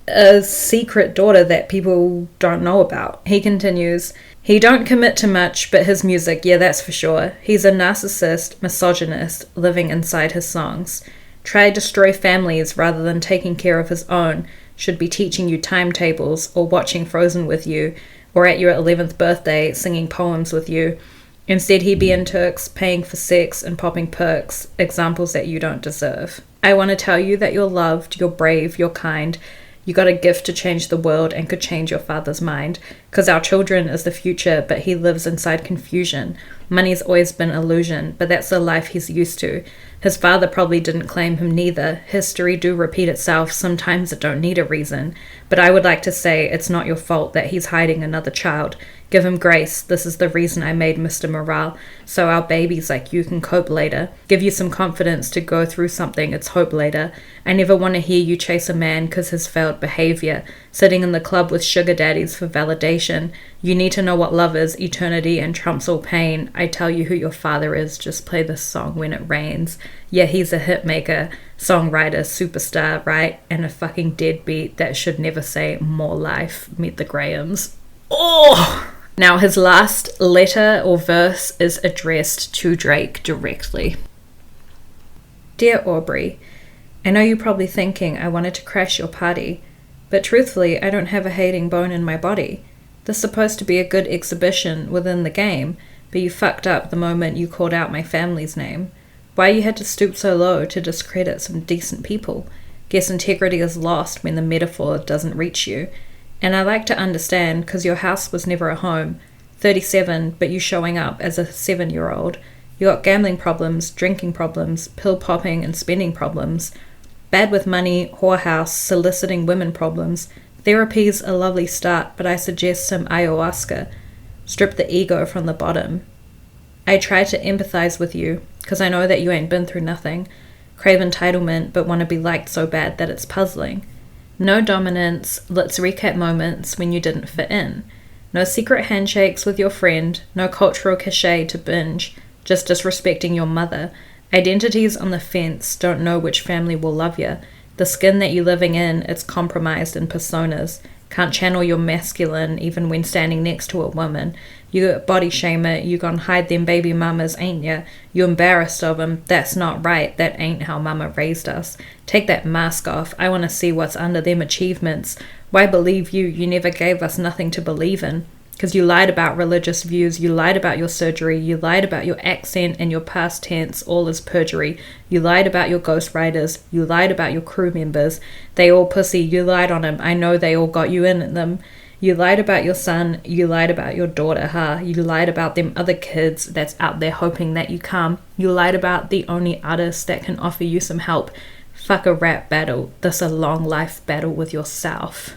[SPEAKER 1] a secret daughter that people don't know about. He continues, "He don't commit to much, but his music, yeah, that's for sure. He's a narcissist, misogynist, living inside his songs. Try to destroy families rather than taking care of his own. Should be teaching you timetables or watching Frozen with you, or at your 11th birthday singing poems with you. Instead, he be in Turks, paying for sex and popping perks, examples that you don't deserve. I want to tell you that you're loved, you're brave, you're kind. You got a gift to change the world and could change your father's mind. Because our children is the future, but he lives inside confusion. Money's always been illusion, but that's the life he's used to. His father probably didn't claim him neither. History do repeat itself, sometimes it don't need a reason. But I would like to say it's not your fault that he's hiding another child. Give him grace, this is the reason I made Mr. Morale, so our babies like you can cope later. Give you some confidence to go through something, it's hope later. I never want to hear you chase a man cause his failed behavior, sitting in the club with sugar daddies for validation. You need to know what love is, eternity and trumps all pain. I tell you who your father is, just play this song when it rains. Yeah, he's a hit maker, songwriter, superstar, right? And a fucking deadbeat that should never say more life. Meet the Grahams. Oh! Now his last letter or verse is addressed to Drake directly. Dear Aubrey, I know you're probably thinking I wanted to crash your party, but truthfully I don't have a hating bone in my body. This is supposed to be a good exhibition within the game, but you fucked up the moment you called out my family's name. Why you had to stoop so low to discredit some decent people? Guess integrity is lost when the metaphor doesn't reach you. And I like to understand, because your house was never a home. 37, but you showing up as a 7-year-old. You got gambling problems, drinking problems, pill popping and spending problems. Bad with money, whorehouse, soliciting women problems. Therapy's a lovely start, but I suggest some ayahuasca. Strip the ego from the bottom. I try to empathize with you, because I know that you ain't been through nothing. Crave entitlement, but want to be liked so bad that it's puzzling. No dominance, let's recap moments when you didn't fit in. No secret handshakes with your friend, no cultural cachet to binge, just disrespecting your mother. Identities on the fence, don't know which family will love you. The skin that you're living in, it's compromised in personas. Can't channel your masculine even when standing next to a woman. You body shamer, you gon' hide them baby mamas, ain't ya? You embarrassed of 'em, that's not right, that ain't how mama raised us. Take that mask off, I wanna see what's under them achievements. Why believe you? You never gave us nothing to believe in. Because you lied about religious views, you lied about your surgery, you lied about your accent and your past tense, all is perjury. You lied about your ghostwriters, you lied about your crew members. They all pussy, you lied on them, I know they all got you in them. You lied about your son, you lied about your daughter, huh? You lied about them other kids that's out there hoping that you come. You lied about the only artist that can offer you some help. Fuck a rap battle, this a long life battle with yourself.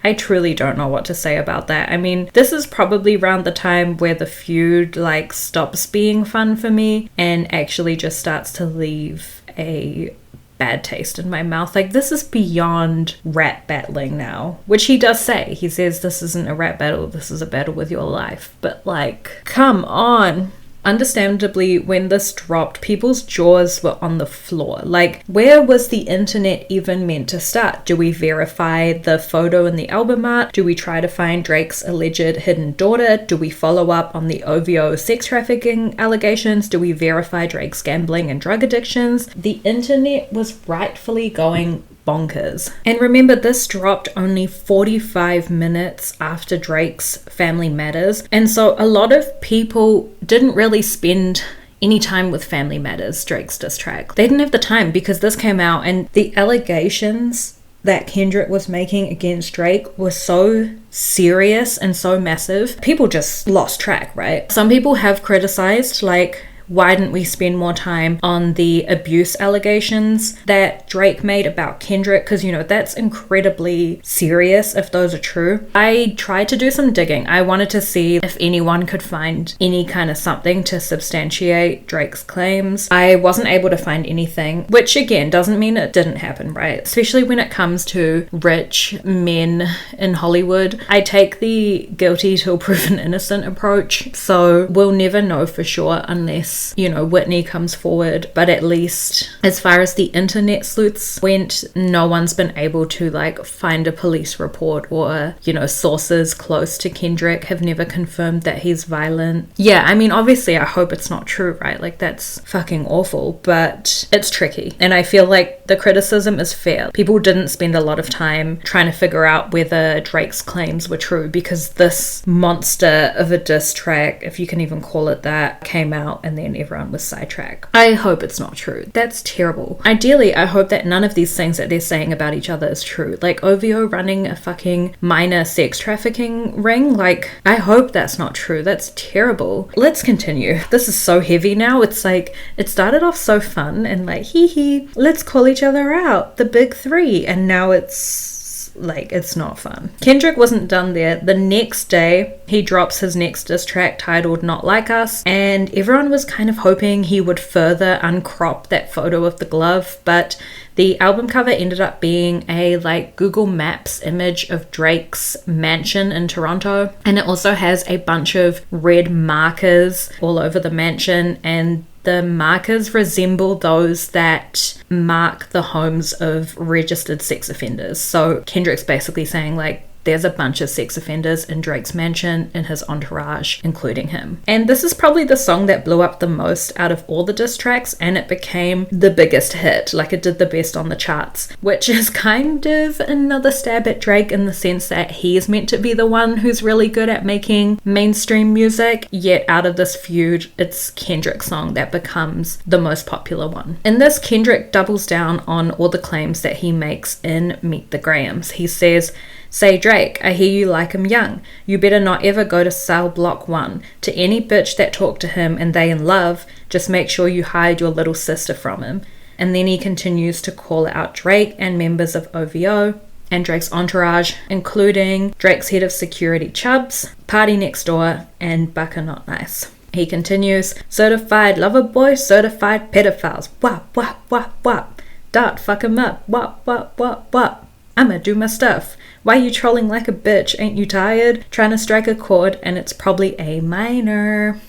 [SPEAKER 1] I truly don't know what to say about that. I mean, this is probably around the time where the feud like stops being fun for me and actually just starts to leave a bad taste in my mouth. Like, this is beyond rap battling now, which he does say. He says this isn't a rap battle, this is a battle with your life. But like, come on. Understandably, when this dropped, people's jaws were on the floor. Like, where was the internet even meant to start? Do we verify the photo in the album art? Do we try to find Drake's alleged hidden daughter? Do we follow up on the OVO sex trafficking allegations? Do we verify Drake's gambling and drug addictions? The internet was rightfully going bonkers. And remember, this dropped only 45 minutes after Drake's Family Matters, and so a lot of people didn't really spend any time with Family Matters, Drake's diss track. They didn't have the time because this came out, and the allegations that Kendrick was making against Drake were so serious and so massive, people just lost track, right? Some people have criticized, like, why didn't we spend more time on the abuse allegations that Drake made about Kendrick? Because, you know, that's incredibly serious if those are true. I tried to do some digging. I wanted to see if anyone could find any kind of something to substantiate Drake's claims. I wasn't able to find anything, which again doesn't mean it didn't happen, right? Especially when it comes to rich men in Hollywood. I take the guilty till proven innocent approach, so we'll never know for sure unless, you know, Whitney comes forward. But at least as far as the internet sleuths went, no one's been able to like find a police report, or, you know, sources close to Kendrick have never confirmed that he's violent. Yeah, I mean, obviously I hope it's not true, right? Like, that's fucking awful, but it's tricky, and I feel like the criticism is fair. People didn't spend a lot of time trying to figure out whether Drake's claims were true, because this monster of a diss track, if you can even call it that, came out, and then everyone was sidetracked. I hope it's not true. That's terrible. Ideally, I hope that none of these things that they're saying about each other is true. Like OVO running a fucking minor sex trafficking ring. Like, I hope that's not true. That's terrible. Let's continue. This is so heavy now. It's like, it started off so fun and like, hee hee, let's call each other out, the big three. And now it's like, it's not fun. Kendrick wasn't done there. The next day, he drops his next diss track titled Not Like Us, and everyone was kind of hoping he would further uncrop that photo of the glove, but the album cover ended up being a like Google Maps image of Drake's mansion in Toronto, and it also has a bunch of red markers all over the mansion, and the markers resemble those that mark the homes of registered sex offenders. So Kendrick's basically saying like, there's a bunch of sex offenders in Drake's mansion, in his entourage, including him. And this is probably the song that blew up the most out of all the diss tracks, and it became the biggest hit. Like, it did the best on the charts, which is kind of another stab at Drake in the sense that he is meant to be the one who's really good at making mainstream music, yet out of this feud, it's Kendrick's song that becomes the most popular one. In this, Kendrick doubles down on all the claims that he makes in Meet the Grahams. He says, "Say Drake, I hear you like him young. You better not ever go to cell block 1. To any bitch that talk to him and they in love, just make sure you hide your little sister from him." And then he continues to call out Drake and members of OVO and Drake's entourage, including Drake's head of security Chubbs, Party Next Door, and Bucker Not Nice. He continues, "Certified lover boy, certified pedophiles. Wop, wop, wop, wop. Dart, fuck him up. Wop, wop, wop, wop. I'ma do my stuff. Why you trolling like a bitch? Ain't you tired? Trying to strike a chord, and it's probably A minor."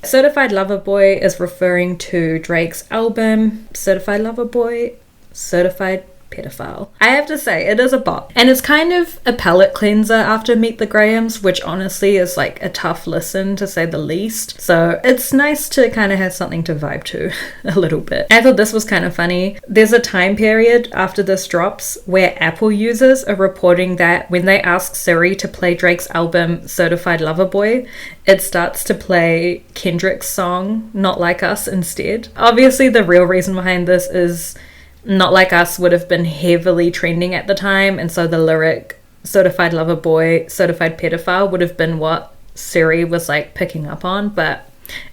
[SPEAKER 1] Certified Lover Boy is referring to Drake's album, Certified Lover Boy, Certified pedophile. I have to say, it is a bop. And it's kind of a palate cleanser after Meet the Grahams, which honestly is like a tough listen to say the least. So it's nice to kind of have something to vibe to a little bit. I thought this was kind of funny. There's a time period after this drops where Apple users are reporting that when they ask Siri to play Drake's album Certified Lover Boy, it starts to play Kendrick's song Not Like Us instead. Obviously the real reason behind this is Not Like Us would have been heavily trending at the time, and so the lyric Certified Lover Boy, Certified Pedophile would have been what Siri was like picking up on. But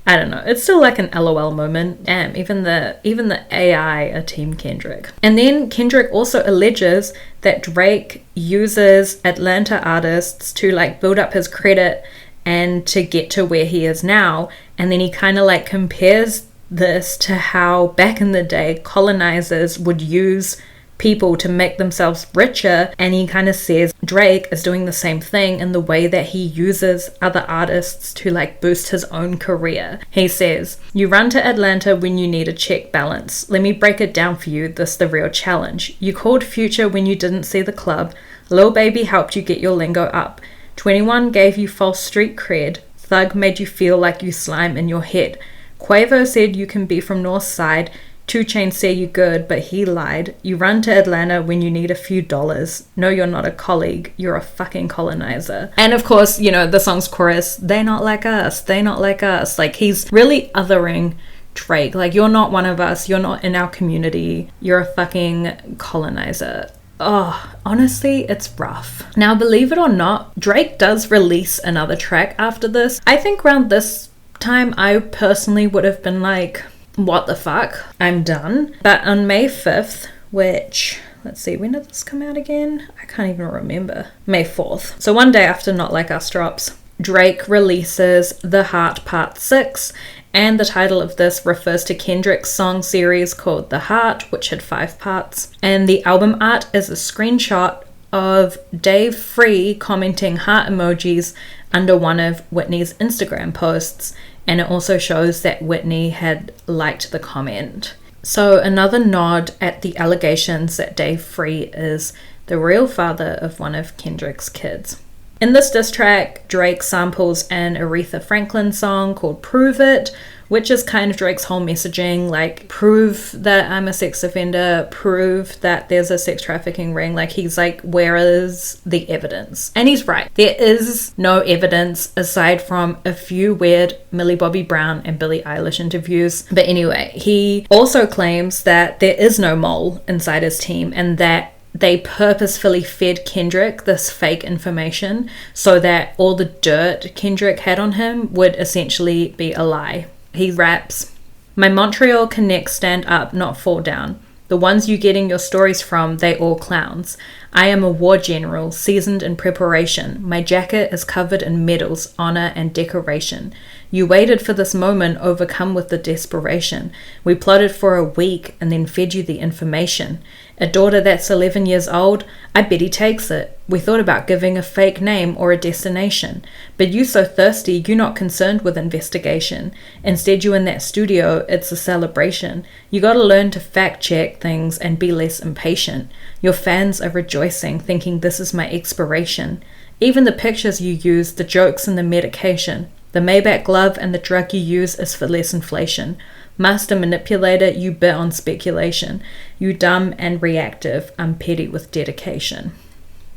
[SPEAKER 1] I don't know, it's still like an LOL moment. Damn, even the AI are Team Kendrick. And then Kendrick also alleges that Drake uses Atlanta artists to like build up his credit and to get to where he is now. And then he kind of like compares this to how back in the day colonizers would use people to make themselves richer, and he kind of says Drake is doing the same thing in the way that he uses other artists to like boost his own career. He says, "You run to Atlanta when you need a check balance. Let me break it down for you, this the real challenge. You called Future when you didn't see the club. Lil Baby helped you get your lingo up. 21 gave you false street cred. Thug made you feel like you slime in your head. Quavo said you can be from North Side. 2 Chainz said you good, but he lied. You run to Atlanta when you need a few dollars. No, you're not a colleague. You're a fucking colonizer." And of course, you know, the song's chorus, "They not like us. They not like us." Like, he's really othering Drake. Like, you're not one of us. You're not in our community. You're a fucking colonizer. Oh, honestly, it's rough. Now, believe it or not, Drake does release another track after this. I think around this time, I personally would have been like, what the fuck? I'm done. But on May 5th, which, let's see, when did this come out again? I can't even remember. May 4th. So one day after Not Like Us drops, Drake releases The Heart Part 6, and the title of this refers to Kendrick's song series called The Heart, which had 5 parts. And the album art is a screenshot of Dave Free commenting heart emojis under one of Whitney's Instagram posts, and it also shows that Whitney had liked the comment. So another nod at the allegations that Dave Free is the real father of one of Kendrick's kids. In this diss track, Drake samples an Aretha Franklin song called Prove It, which is kind of Drake's whole messaging, like, prove that I'm a sex offender, prove that there's a sex trafficking ring. Like, he's like, where is the evidence? And he's right. There is no evidence aside from a few weird Millie Bobby Brown and Billie Eilish interviews. But anyway, he also claims that there is no mole inside his team, and that they purposefully fed Kendrick this fake information so that all the dirt Kendrick had on him would essentially be a lie. He raps, "My Montreal connects stand up, not fall down. The ones you getting your stories from, they all clowns. I am a war general, seasoned in preparation. My jacket is covered in medals, honor, and decoration. You waited for this moment, overcome with the desperation. We plotted for a week and then fed you the information. A daughter that's 11 years old, I bet he takes it. We thought about giving a fake name or a destination. But you so thirsty, you not concerned with investigation. Instead you in that studio, it's a celebration. You gotta learn to fact check things and be less impatient. Your fans are rejoicing, thinking this is my expiration. Even the pictures you use, the jokes and the medication. The Maybach glove and the drug you use is for less inflation. Master manipulator, you bet on speculation. You dumb and reactive, I'm petty with dedication."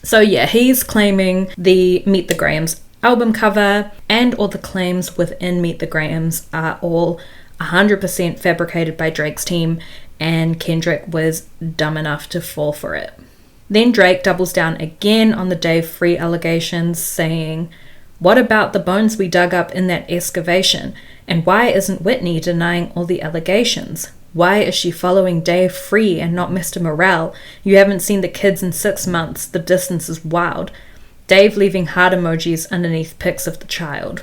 [SPEAKER 1] So yeah, he's claiming the Meet the Grahams album cover and all the claims within Meet the Grahams are all 100% fabricated by Drake's team, and Kendrick was dumb enough to fall for it. Then Drake doubles down again on the Dave Free allegations, saying, "What about the bones we dug up in that excavation? And why isn't Whitney denying all the allegations? Why is she following Dave Free and not Mr. Morale? You haven't seen the kids in 6 months. The distance is wild." Dave leaving heart emojis underneath pics of the child.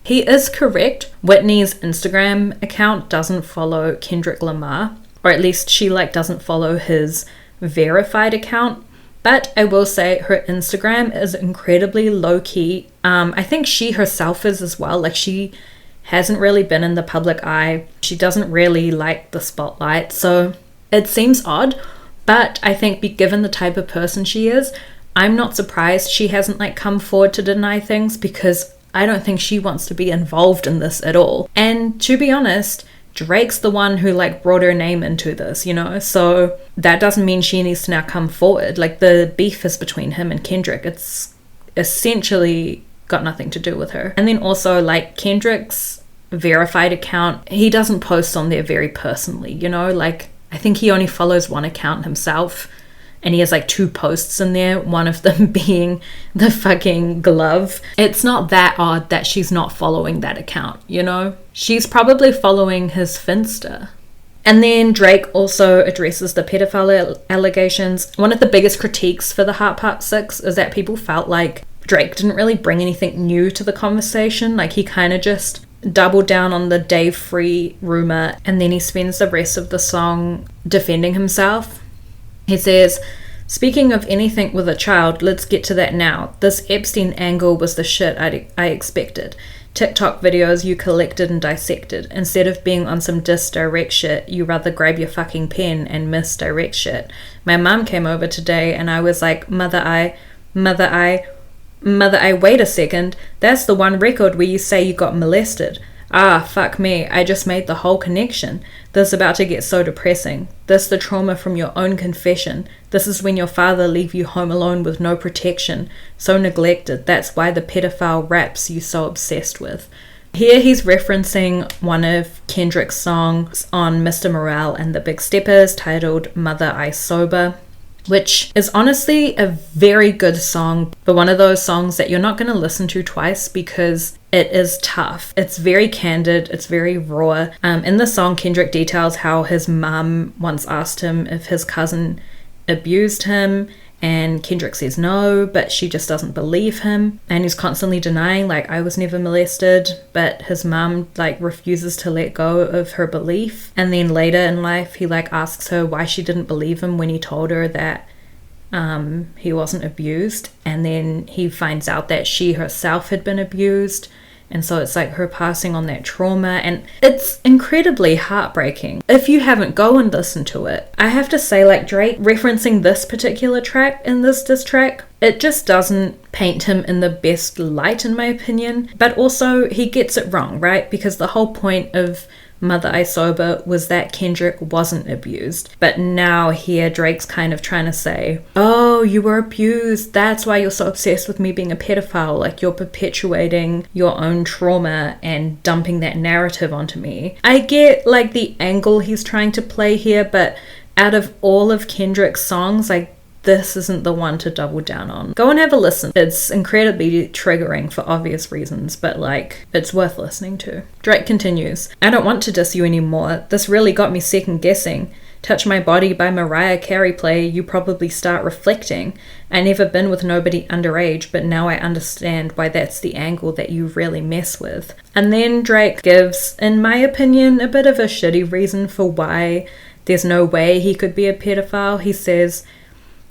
[SPEAKER 1] He is correct. Whitney's Instagram account doesn't follow Kendrick Lamar, or at least she doesn't follow his verified account. But I will say her Instagram is incredibly low-key. I think she herself is as well. Like, she hasn't really been in the public eye. She doesn't really like the spotlight. So it seems odd But I think given the type of person she is, I'm not surprised she hasn't like come forward to deny things, because I don't think she wants to be involved in this at all. And to be honest, Drake's the one who like brought her name into this, you know? So that doesn't mean she needs to now come forward. Like, the beef is between him and Kendrick. It's essentially got nothing to do with her. And then also, like, Kendrick's verified account, he doesn't post on there very personally, you know? Like, I think he only follows one account himself, and he has like 2 posts in there, one of them being the fucking glove. It's not that odd that she's not following that account, you know? She's probably following his Finsta. And then Drake also addresses the pedophile allegations. One of the biggest critiques for the Heart Part 6 is that people felt like Drake didn't really bring anything new to the conversation. Like, he kind of just doubled down on the Dave Free rumor, and then he spends the rest of the song defending himself. He says, "Speaking of anything with a child, let's get to that now. This Epstein angle was the shit I expected. TikTok videos you collected and dissected. Instead of being on some direct shit, you rather grab your fucking pen and misdirect shit. My mom came over today and I was like, Mother, I, wait a second. That's the one record where you say you got molested. Ah, fuck me, I just made the whole connection. This is about to get so depressing. This the trauma from your own confession. This is when your father leave you home alone with no protection. So neglected. That's why the pedophile raps you so obsessed with." Here he's referencing one of Kendrick's songs on Mr. Morale and the Big Steppers titled Mother I Sober, which is honestly a very good song, but one of those songs that you're not going to listen to twice because it is tough. It's very candid, it's very raw. In the song, Kendrick details how his mum once asked him if his cousin abused him, and Kendrick says no, but she just doesn't believe him, and he's constantly denying, like, I was never molested, but his mum like refuses to let go of her belief. And then later in life he like asks her why she didn't believe him when he told her that he wasn't abused, and then he finds out that she herself had been abused. And so it's like her passing on that trauma, and it's incredibly heartbreaking. If you haven't, go and listen to it. I have to say, like, Drake referencing this particular track in this diss track, it just doesn't paint him in the best light, in my opinion. But also, he gets it wrong, right? Because the whole point of Mother I Sober was that Kendrick wasn't abused. But now here Drake's kind of trying to say, oh, you were abused, that's why you're so obsessed with me being a pedophile. Like, you're perpetuating your own trauma and dumping that narrative onto me. I get like the angle he's trying to play here, but out of all of Kendrick's songs, like, this isn't the one to double down on. Go and have a listen. It's incredibly triggering for obvious reasons, but like, it's worth listening to. Drake continues, "I don't want to diss you anymore. This really got me second guessing. Touch My Body by Mariah Carey play, you probably start reflecting. I never been with nobody underage, but now I understand why that's the angle that you really mess with." And then Drake gives, in my opinion, a bit of a shitty reason for why there's no way he could be a pedophile. He says,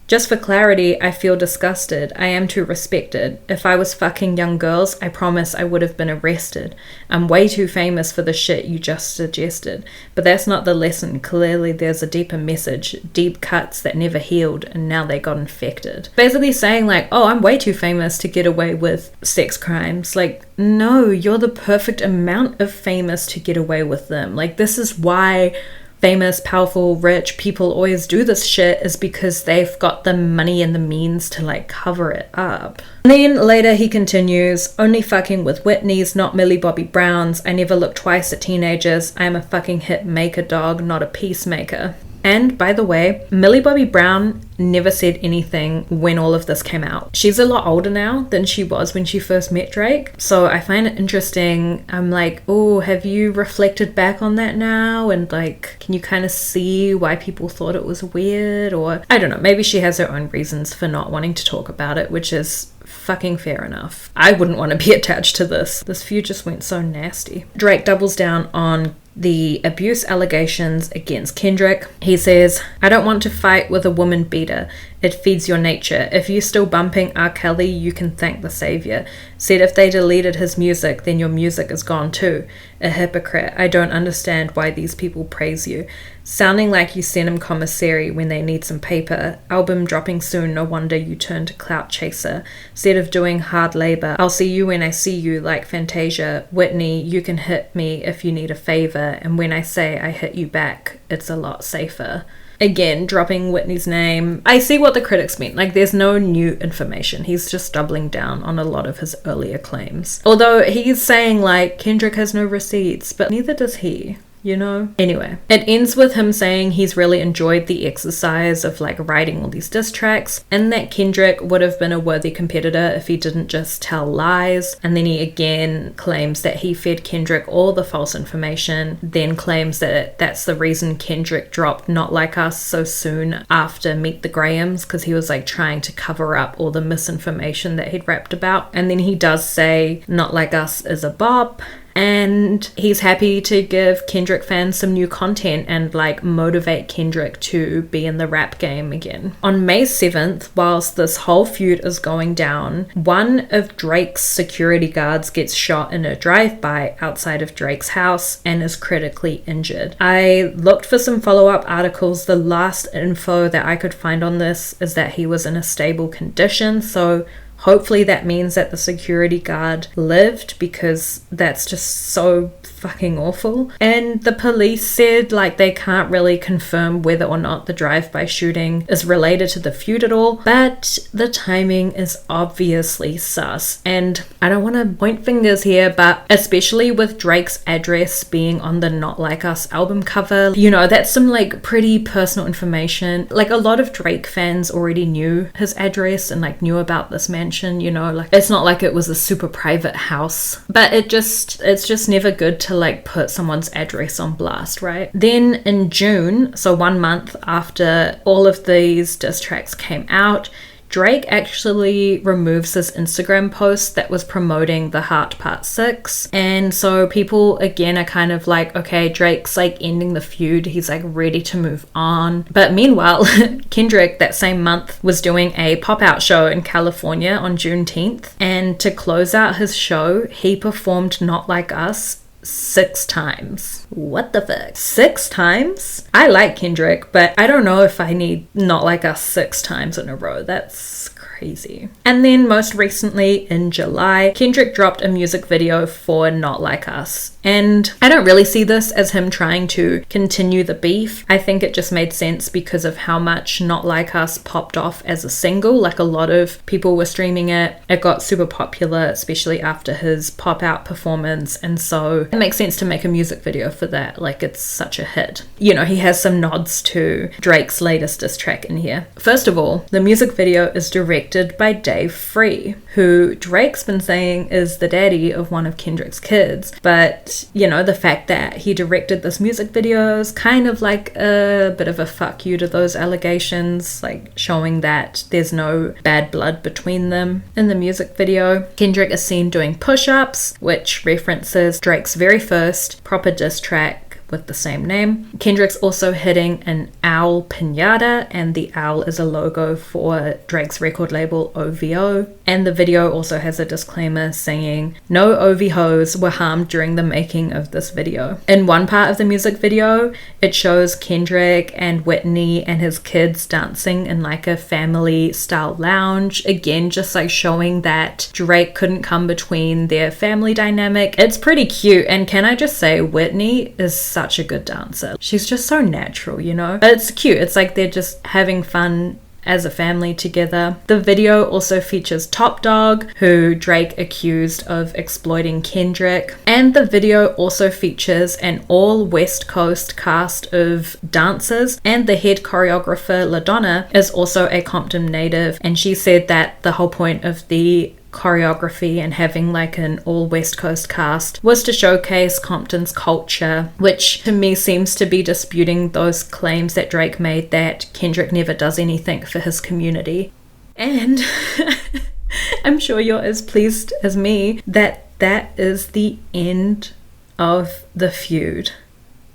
[SPEAKER 1] "Just for clarity, I feel disgusted. I am too respected. If I was fucking young girls, I promise I would have been arrested. I'm way too famous for the shit you just suggested. But that's not the lesson. Clearly there's a deeper message. Deep cuts that never healed, and now they got infected." Basically saying like, oh, I'm way too famous to get away with sex crimes. Like, no, you're the perfect amount of famous to get away with them. Like, this is why famous, powerful, rich people always do this shit, is because they've got the money and the means to like cover it up. And then later he continues, "Only fucking with Whitney's, not Millie Bobby Brown's. I never look twice at teenagers. I am a fucking hit maker, dog, not a peacemaker." And by the way, Millie Bobby Brown never said anything when all of this came out. She's a lot older now than she was when she first met Drake. So I find it interesting. I'm like, oh, have you reflected back on that now? And like, can you kind of see why people thought it was weird? Or I don't know, maybe she has her own reasons for not wanting to talk about it, which is fucking fair enough. I wouldn't want to be attached to this. This feud just went so nasty. Drake doubles down on the abuse allegations against Kendrick. He says, "I don't want to fight with a woman beater. It feeds your nature. If you're still bumping R. Kelly, you can thank the savior. Said if they deleted his music, then your music is gone too. A hypocrite. I don't understand why these people praise you. Sounding like you sent him commissary when they need some paper. Album dropping soon, no wonder you turned to clout chaser. Instead of doing hard labor, I'll see you when I see you, like Fantasia. Whitney, you can hit me if you need a favor, and when I say I hit you back, it's a lot safer. Again, dropping Whitney's name. I see what the critics mean. Like, there's no new information. He's just doubling down on a lot of his earlier claims. Although he's saying, like, Kendrick has no receipts, but neither does he. You know? Anyway, it ends with him saying he's really enjoyed the exercise of like writing all these diss tracks, and that Kendrick would have been a worthy competitor if he didn't just tell lies. And then he again claims that he fed Kendrick all the false information, then claims that that's the reason Kendrick dropped Not Like Us so soon after Meet the Grahams, because he was like trying to cover up all the misinformation that he'd rapped about. And then he does say Not Like Us is a bop, and he's happy to give Kendrick fans some new content and like motivate Kendrick to be in the rap game again. On May 7th, whilst this whole feud is going down, one of Drake's security guards gets shot in a drive-by outside of Drake's house and is critically injured. I looked for some follow-up articles. The last info that I could find on this is that he was in a stable condition, so hopefully that means that the security guard lived, because that's just so fucking awful. And the police said like they can't really confirm whether or not the drive-by shooting is related to the feud at all, but the timing is obviously sus. And I don't want to point fingers here, but especially with Drake's address being on the Not Like Us album cover, you know, that's some like pretty personal information. Like a lot of Drake fans already knew his address and like knew about this mansion, you know, like it's not like it was a super private house, but it's just never good to like put someone's address on blast, right? Then in June, so 1 month after all of these diss tracks came out, Drake actually removes his Instagram post that was promoting The Heart Part 6. And so people again are kind of like, okay, Drake's like ending the feud. He's like ready to move on. But meanwhile, Kendrick that same month was doing a pop-out show in California on Juneteenth. And to close out his show, he performed Not Like Us 6 times. What the fuck? 6 times? I like Kendrick, but I don't know if I need Not Like Us 6 times in a row. That's crazy. And then most recently in July, Kendrick dropped a music video for Not Like Us. And I don't really see this as him trying to continue the beef. I think it just made sense because of how much Not Like Us popped off as a single. Like a lot of people were streaming it. It got super popular, especially after his pop-out performance. And so it makes sense to make a music video for that. Like it's such a hit. You know, he has some nods to Drake's latest diss track in here. First of all, the music video is directed by Dave Free, who Drake's been saying is the daddy of one of Kendrick's kids. But, you know, the fact that he directed this music video is kind of like a bit of a fuck you to those allegations, like showing that there's no bad blood between them. In the music video, Kendrick is seen doing push-ups, which references Drake's very first proper diss track with the same name. Kendrick's also hitting an owl piñata, and the owl is a logo for Drake's record label OVO. And the video also has a disclaimer saying no OVOs were harmed during the making of this video. In one part of the music video, it shows Kendrick and Whitney and his kids dancing in like a family style lounge. Again, just like showing that Drake couldn't come between their family dynamic. It's pretty cute, and can I just say, Whitney is such a good dancer. She's just so natural, you know? But it's cute. It's like they're just having fun as a family together. The video also features Top Dog, who Drake accused of exploiting Kendrick. And the video also features an all West Coast cast of dancers, and the head choreographer LaDonna is also a Compton native, and she said that the whole point of the choreography and having like an all West Coast cast was to showcase Compton's culture, which to me seems to be disputing those claims that Drake made that Kendrick never does anything for his community. And I'm sure you're as pleased as me that that is the end of the feud.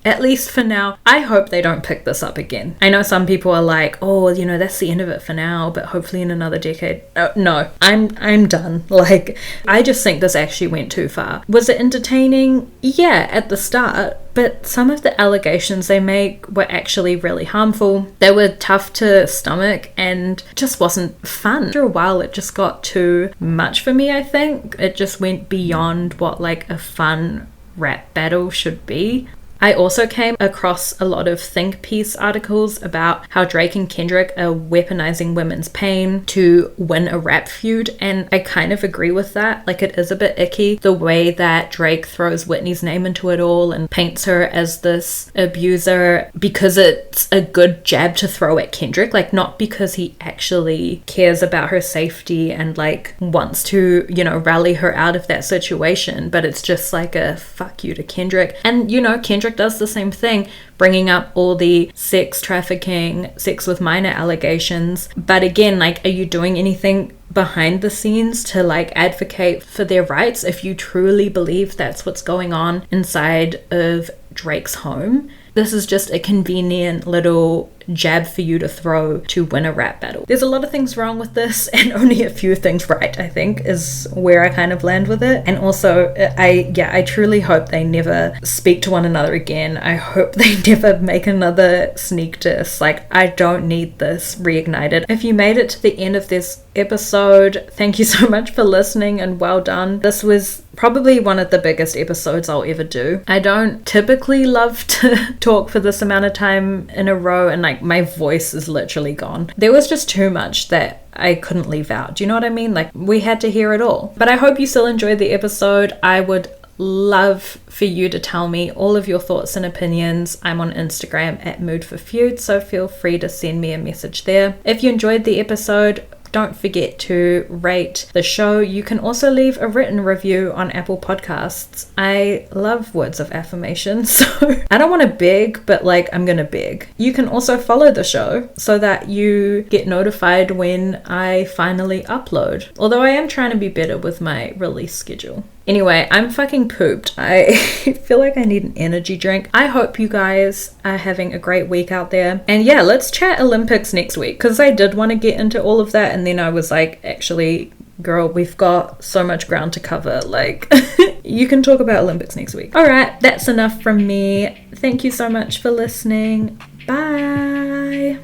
[SPEAKER 1] At least for now. I hope they don't pick this up again. I know some people are like, oh, you know, that's the end of it for now, but hopefully in another decade. No, I'm done. Like, I just think this actually went too far. Was it entertaining? Yeah, at the start, but some of the allegations they make were actually really harmful. They were tough to stomach and just wasn't fun. After a while, it just got too much for me, I think. It just went beyond what like a fun rap battle should be. I also came across a lot of think piece articles about how Drake and Kendrick are weaponizing women's pain to win a rap feud, and I kind of agree with that. Like, it is a bit icky the way that Drake throws Whitney's name into it all and paints her as this abuser because it's a good jab to throw at Kendrick, like not because he actually cares about her safety and like wants to, you know, rally her out of that situation, but it's just like a fuck you to Kendrick. And you know, Kendrick does the same thing, bringing up all the sex trafficking, sex with minor allegations. But again, like, are you doing anything behind the scenes to like advocate for their rights if you truly believe that's what's going on inside of Drake's home? This is just a convenient little jab for you to throw to win a rap battle. There's a lot of things wrong with this and only a few things right, I think, is where I kind of land with it. And also, I truly hope they never speak to one another again. I hope they never make another sneak diss. Like, I don't need this reignited. If you made it to the end of this episode, thank you so much for listening and well done. This was probably one of the biggest episodes I'll ever do. I don't typically love to talk for this amount of time in a row, and like my voice is literally gone. There was just too much that I couldn't leave out. Do you know what I mean? Like, we had to hear it all. But I hope you still enjoyed the episode. I would love for you to tell me all of your thoughts and opinions. I'm on Instagram at moodforfeud, so feel free to send me a message there. If you enjoyed the episode, don't forget to rate the show. You can also leave a written review on Apple Podcasts. I love words of affirmation, so I don't want to beg, but like, I'm gonna beg. You can also follow the show so that you get notified when I finally upload. Although I am trying to be better with my release schedule. Anyway, I'm fucking pooped. I feel like I need an energy drink. I hope you guys are having a great week out there. And yeah, let's chat Olympics next week, because I did want to get into all of that. And then I was like, actually, girl, we've got so much ground to cover. Like, you can talk about Olympics next week. All right, that's enough from me. Thank you so much for listening. Bye.